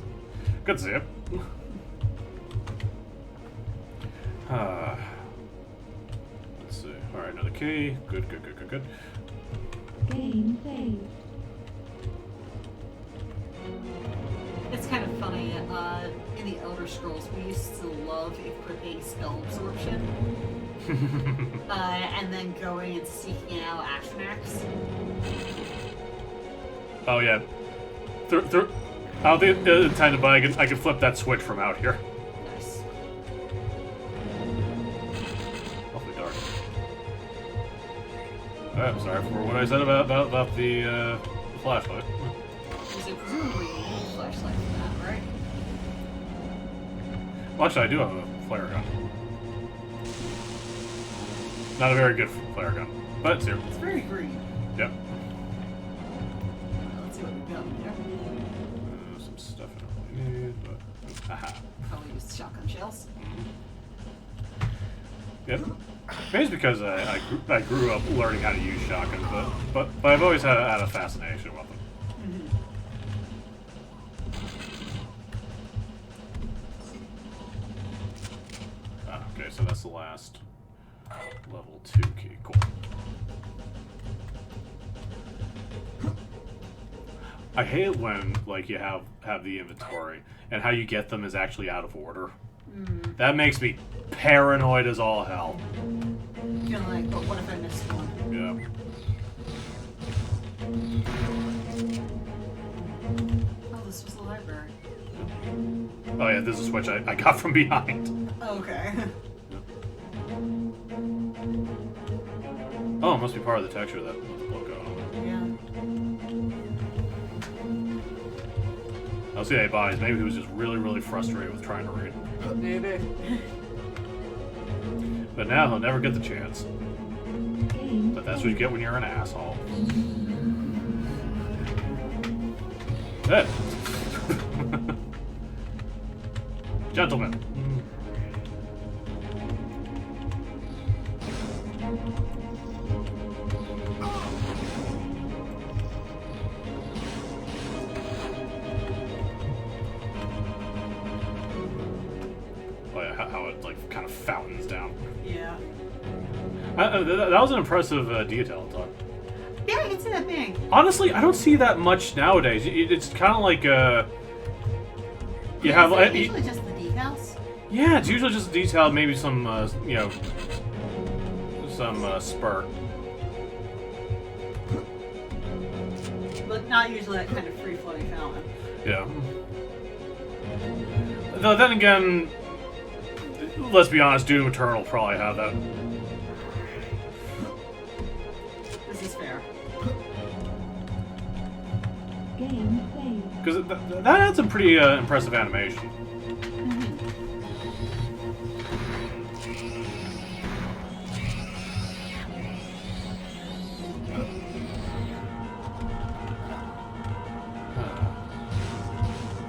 to see you. Let's see. All right, another key. Good. Game saved. It's kind of funny. In the Elder Scrolls, we used to love equipping spell absorption, and then going and seeking out Astranax. Oh yeah. I don't think the time to buy. I can flip that switch from out here. Nice. Awfully dark. I'm sorry for what I said about the flashlight. So presumably you need a flashlight for that, right? Well, actually, I do have a flare gun. Not a very good flare gun, but it's here. It's very green. Yep. Let's see what we've got here. Some stuff I don't really need, but aha. Probably use shotgun shells. Yep. Maybe it's because I grew up learning how to use shotguns, but I've always had a fascination with them. Okay, so that's the last level 2 key. Cool. I hate when like you have the inventory and how you get them is actually out of order. That makes me paranoid as all hell. You're like, but what if I missed one? Yeah. Oh, this was the library. Oh yeah, this is a switch I got from behind. Okay. Oh, it must be part of the texture that look on. Yeah. I'll see how he buys. Maybe he was just really frustrated with trying to read. Maybe. But now he'll never get the chance. Game But that's what you get when you're an asshole. Good. Gentlemen. of fountains down. Yeah. That was an impressive detail, I thought. Yeah, I can see that being. Honestly, I don't see that much nowadays. It's kind of like you have Is it usually just the decals. yeah, it's usually just a detail, maybe some you know, some spur. But not usually that kind of free-floating fountain. Yeah. Though then again, let's be honest, Doom Eternal probably have that. This is fair. Game played. Because that had some pretty impressive animation.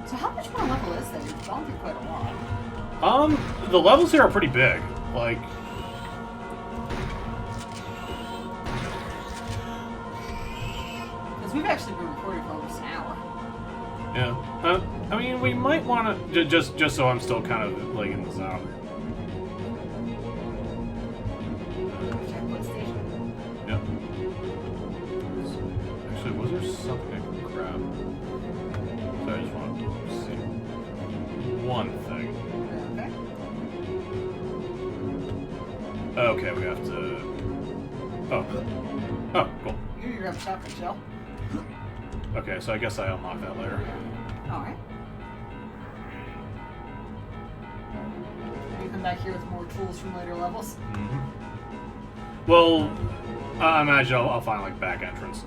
So how much more level is there? You've gone through quite a lot. The levels here are pretty big. Like, Because we've actually been recording for almost an hour. yeah. I mean, we might want to just so I'm still kind of like in the zone. Checkpoint station. Yep. Actually, was there something I could grab? So I just want to see one thing. Okay. Okay, we have to. Oh. Oh, cool. You grab a shotgun shell. Okay, so I guess I unlock that later. Alright. You come back here with more tools from later levels. Mm-hmm. Well, I imagine I'll find like back entrance.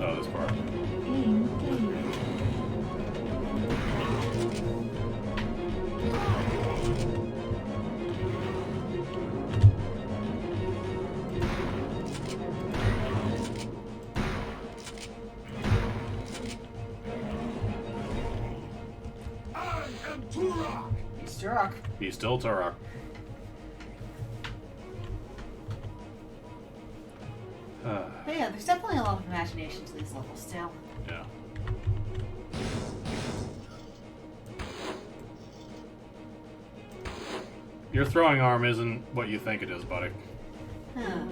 Oh, this part. Game played. He's Turok. He's still Turok. But yeah, there's definitely a lot of imagination to these levels too. Yeah. Your throwing arm isn't what you think it is, buddy. Huh.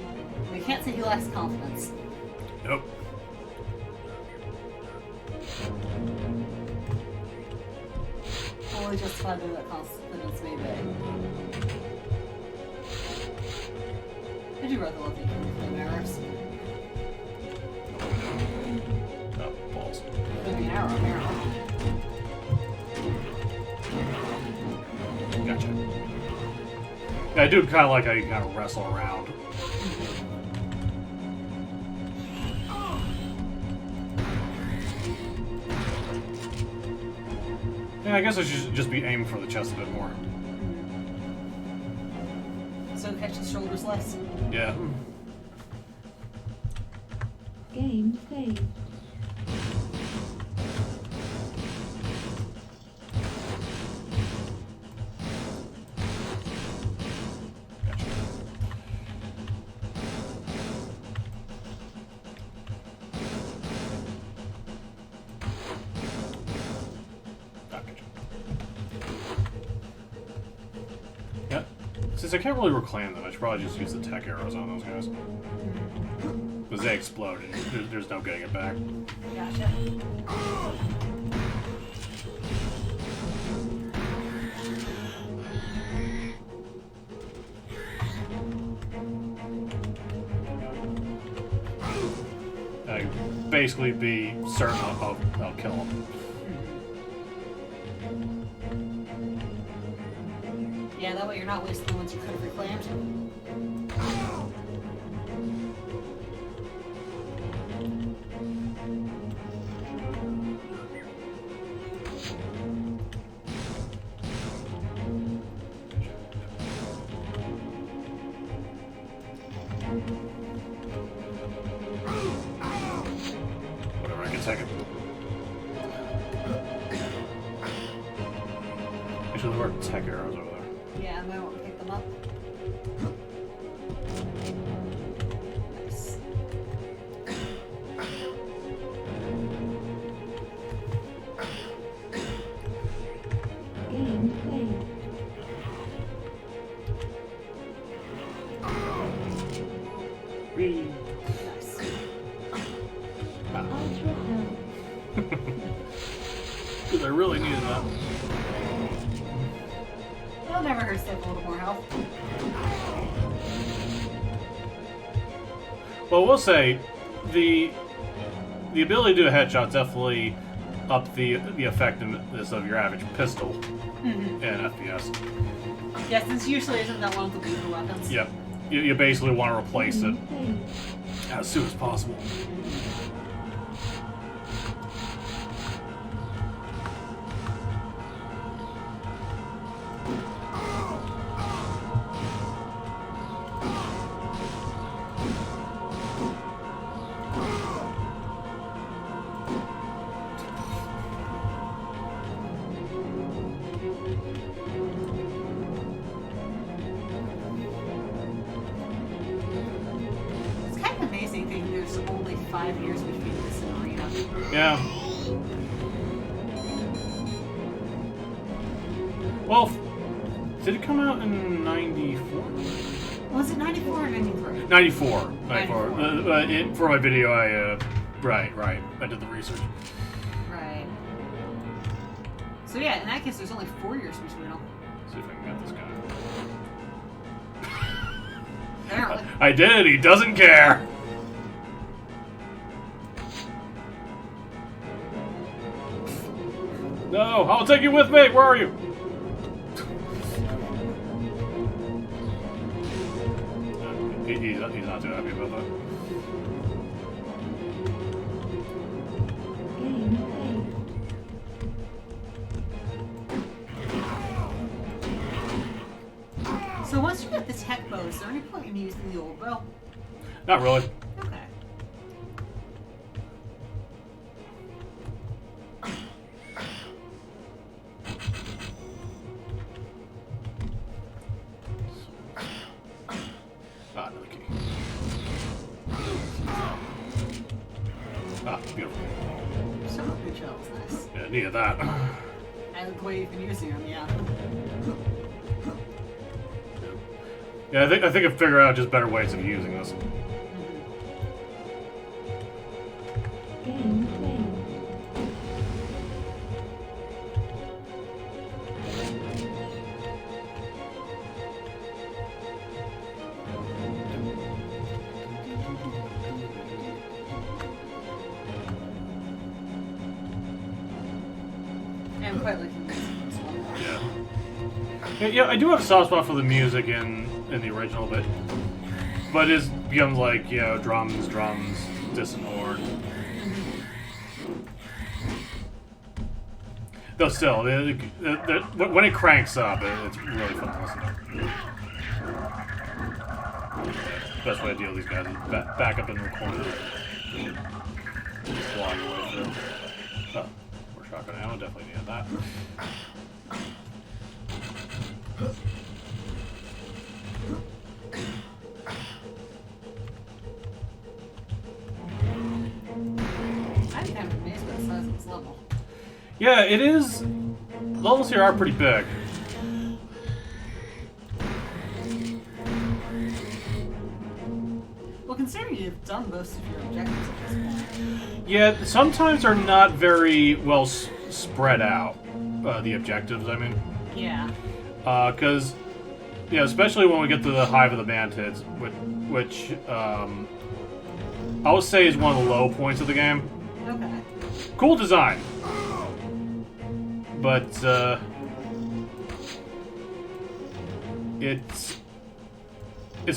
We can't say he lacks confidence. Nope. Fully justified though that confidence may be. I do rather love the flame arrows. Oh, balls. Could be an arrow. Gotcha. Yeah, I do kind of like how you kind of wrestle around. Yeah, I guess I should just be aiming for the chest a bit more. So catch his shoulders less. Yeah. Game played. Yeah. Since I can't really reclaim them, I should probably just use the tech arrows on those guys. Because they explode and there's no getting it back. Gotcha. I basically be certain I'll kill them. Yeah, that way you're not wasting the ones you could have reclaimed. Whatever, I can take it. Actually, there are tech arrows over there. Yeah, I might want to pick them up. Nice. Whee. Nice. Ultra health. Because I really needed that. It'll never hurt to have a little more health. Well, we'll say the ability to do a headshot definitely up the effectiveness of your average pistol in FPS. Yeah, since usually isn't that one of the weaker weapons. Yep. You basically want to replace it as soon as possible. It's kind of amazing thinking there's only 5 years between this and Arena. Yeah. Well, did it come out in 94? Was it 94 or 93? 94. 94. For my video, right. I did the research. Right. So yeah, in that case, there's only 4 years between them. See if I can get this guy. Apparently. I did. He doesn't care. No, I'll take you with me. Where are you? He's not too happy about that. Game played. So once you get the tech bow, is there any point in using the old bow? Not really. Okay. Ah, another key. Ah, beautiful. Some of the shells, nice. Yeah, needed that. I like the way you've been using them, yeah. Yeah, I think I figured out just better ways of using this. Game played. I'm quite liking this one. Yeah, I do have a soft spot for the music in the original, but it becomes like, you know, drums, distant horn. Though still, when it cranks up, it's really fun to listen to. Best way to deal with these guys is back up in the corner. Slog your way through. Oh, more shotgun ammo, definitely needed that. I'm kind of amazed by the size of this level. Yeah, it is. Levels here are pretty big. Well, considering you've done most of your objectives at this point. Yeah, sometimes they're not very well spread out. The objectives, I mean. Yeah. Because, yeah, especially when we get to the Hive of the Mantids, which I would say is one of the low points of the game. Okay. Cool design. But, it's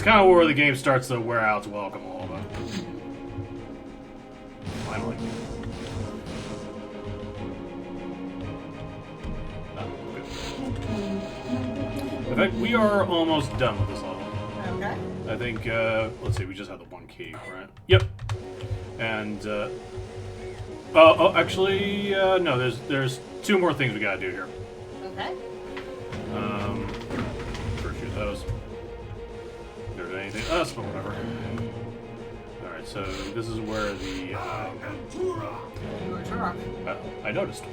kind of where the game starts to wear out its welcome a little bit. Finally. In fact, we are almost done with this level. Okay. I think, let's see, we just have the one key, right? Yep. And, actually, no, there's 2 more things we gotta do here. Okay. First shoot those. If there's anything else, but whatever. Alright, so this is where the, You are Turok. I noticed.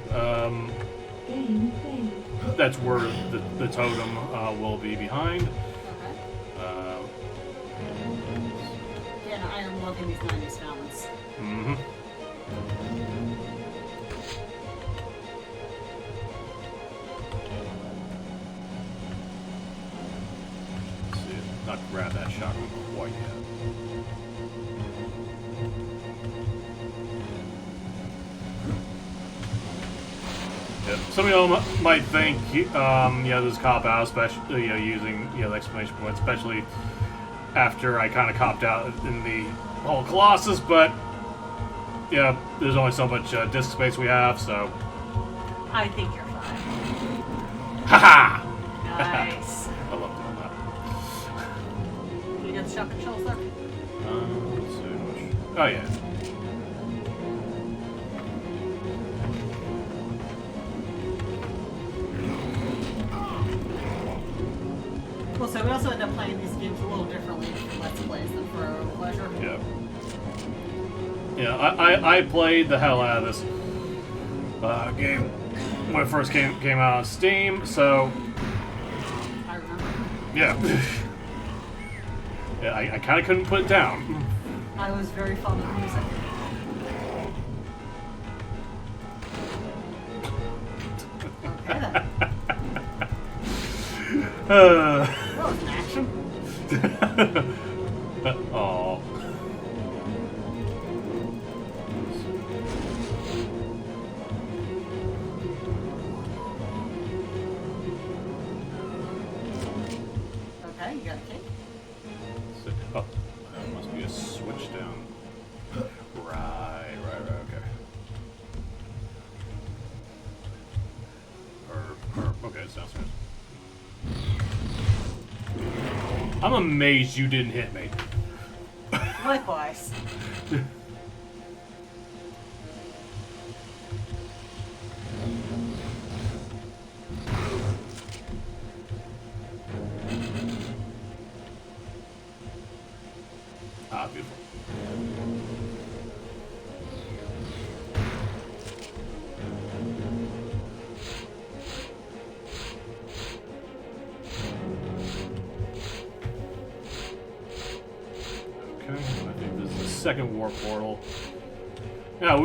Game played. That's where the totem will be behind. Okay. Yeah, loving these 90s films. Mm-hmm. Let's see, not grab that shotgun quite yet. Yeah. Some of y'all might think, this cop out, especially, using, the exclamation point, especially after I kind of copped out in the whole Colossus, but, yeah, there's only so much disk space we have, so. I think you're fine. Haha! Nice. I love doing that. Did you get the shotgun shells there? Let's see how much. Oh, yeah. Well, so we also end up playing these games a little differently for Let's Plays than for our own pleasure. Yeah. Yeah, I played the hell out of this game when it first came out on Steam, so I remember. yeah. Yeah, I kind of couldn't put it down. I was very fond of the music. Okay then. That was an action. Oh. Okay, you got a cake. Oh, that must be a switch down. Right, okay. Okay, it's downstairs. I'm amazed you didn't hit me. Likewise. Ah, beautiful. Okay, I think this is the second war portal. Yeah,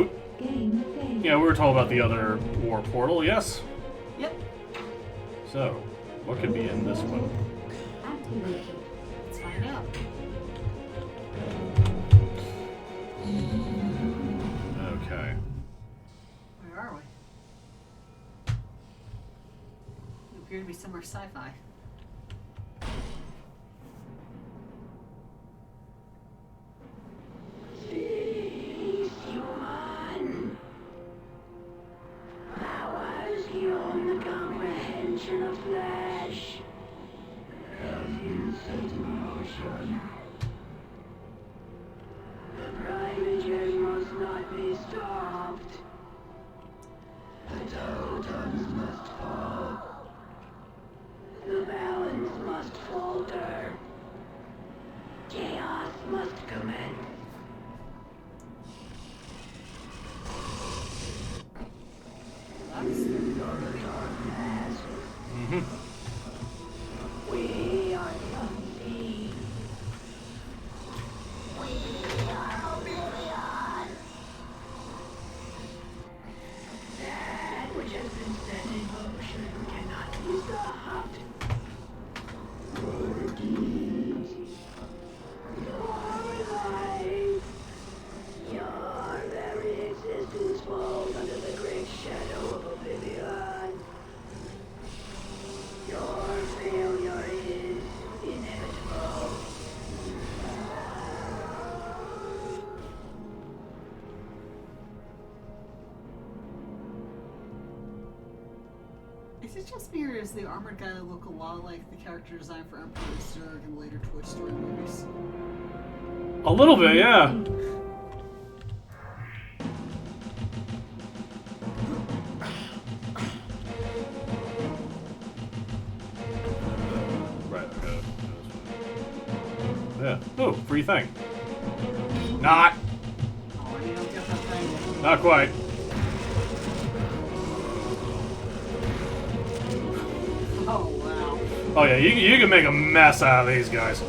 we were told about the other war portal, yes? Yep. So, what could be in this one? Activated. Let's find out. Okay. Where are we? We appear to be somewhere sci-fi. Human. Powers beyond the comprehension of flesh. Have you set in motion? The privateers must not be stopped. The totems must fall. The balance must falter. Chaos must commence. That's Mm-hmm. We are something. We are oblivion. That which has been set in motion cannot be stopped. Your deeds. Your life. Your very existence falls under the great shadow of oblivion. Your failure is inevitable. Is it just me, or does the armored guy look a lot like the character design for Emperor Zurg in later Toy Story movies? A little bit, yeah. Right, okay. Yeah. Oh, free thing. Not. Oh, you don't get that thing. Not quite. Oh, wow. Oh yeah, you can make a mess out of these guys.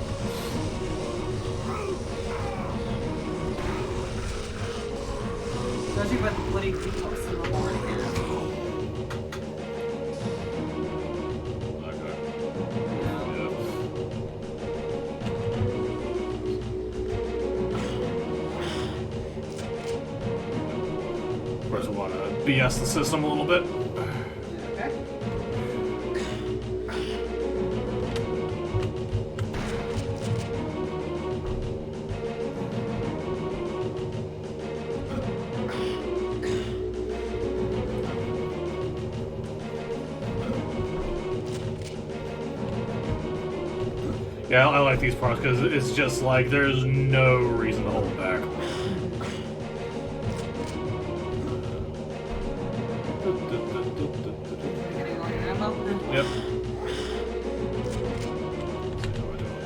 Judging by the bloody details in the board here. Okay. Of course, we want to BS the system a little bit. Okay. Yeah, I like these parts because it's just like there's no reason to hold back. Getting all your ammo. Yep.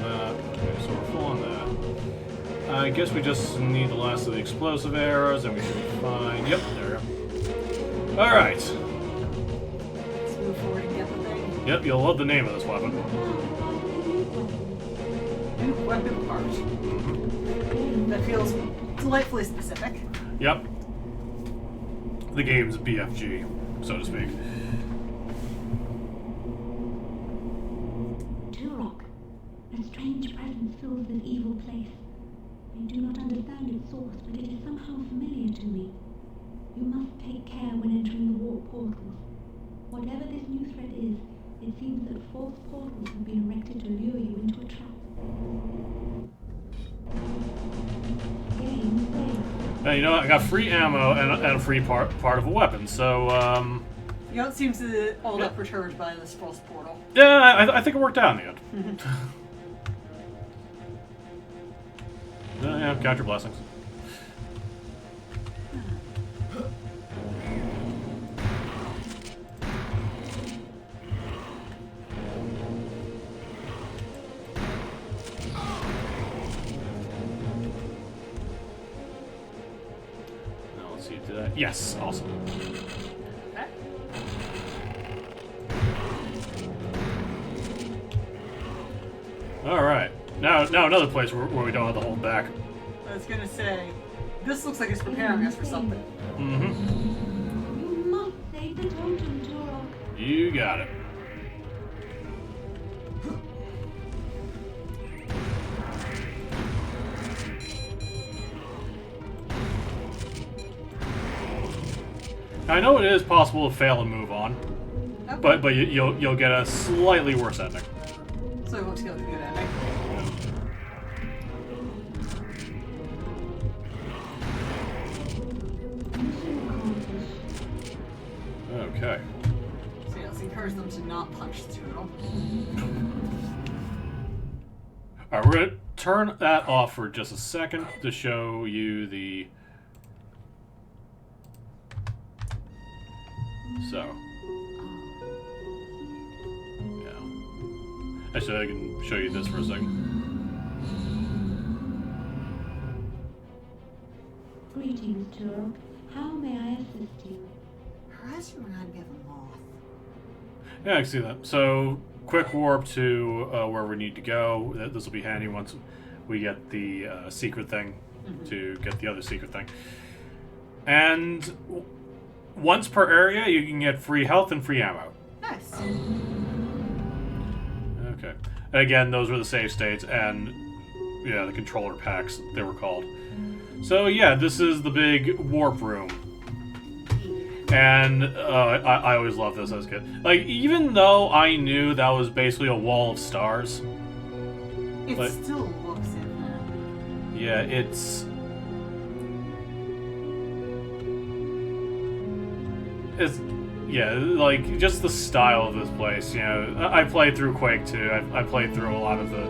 Okay, so we're full on that. I guess we just need the last of the explosive arrows and we should be fine. Yep, there we go. Alright. Let's move forward and get the thing. Yep, you'll love the name of this weapon. New weapon part. That feels delightfully specific. Yep. The game's BFG, so to speak. Turok, a strange presence fills this evil place. I do not understand its source, but it is somehow familiar to me. You must take care when entering the warp portals. Whatever this new threat is, it seems that false portals have been erected to lure you into a trap. Game failed. Hey, you know what? I got free ammo and a free part of a weapon, so, You don't seem to all that perturbed by this false portal. yeah, I think it worked out in the end. Yeah, count your blessings. Now let's see, did I? Yes, awesome. Okay. All right, now another place where we don't have to hold back. I was gonna say, this looks like it's preparing us for something. Mm-hmm. You must save the totem, Turok. You got it. I know it is possible to fail and move on, Okay. but you'll get a slightly worse ending. So we won't get a good ending. Okay. So yeah, let's encourage them to not punch the turtle. Alright, we're going to turn that off for just a second to show you the... So. Yeah. Actually, I can show you this for a second. Greetings, Turok. How may I assist you? Her eyes remind me of a moth. Yeah, I can see that. So, quick warp to where we need to go. This will be handy once we get the secret thing to get the other secret thing. And once per area, you can get free health and free ammo. Nice. Okay. And again, those were the save states and, yeah, the controller packs, they were called. So, yeah, this is the big warp room. And I always loved this as a kid. Like, even though I knew that was basically a wall of stars. It But- still looks in that. Yeah, it's... Yeah, like, just the style of this place, you know. I played through Quake 2, I played through a lot of the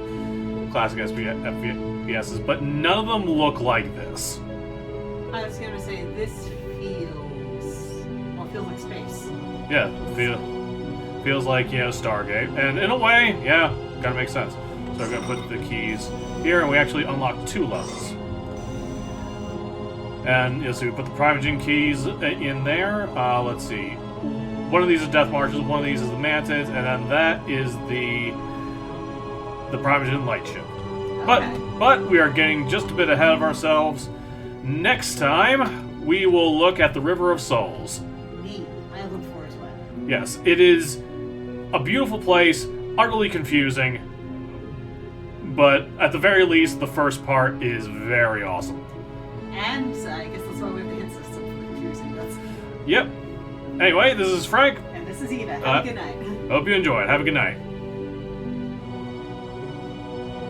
classic FPSs, but none of them look like this. I was gonna say, this feels like space. Yeah, feels like, you know, Stargate. And in a way, yeah, gotta make sense. So I'm gonna put the keys here, and we actually unlock 2 levels. And you know, so we put the Primogen keys in there. Let's see. One of these is Death Marches, one of these is the Mantids, and then that is the Primogen Light Ship. Okay. But we are getting just a bit ahead of ourselves. Next time, we will look at the River of Souls. Neat. I look forward to it. Yes, it is a beautiful place, utterly confusing, but at the very least, the first part is very awesome. And I guess that's why we have the hint system for confusing. That's... Yep. Anyway, this is Frank. And this is Eva. Have a good night. Hope you enjoyed. Have a good night.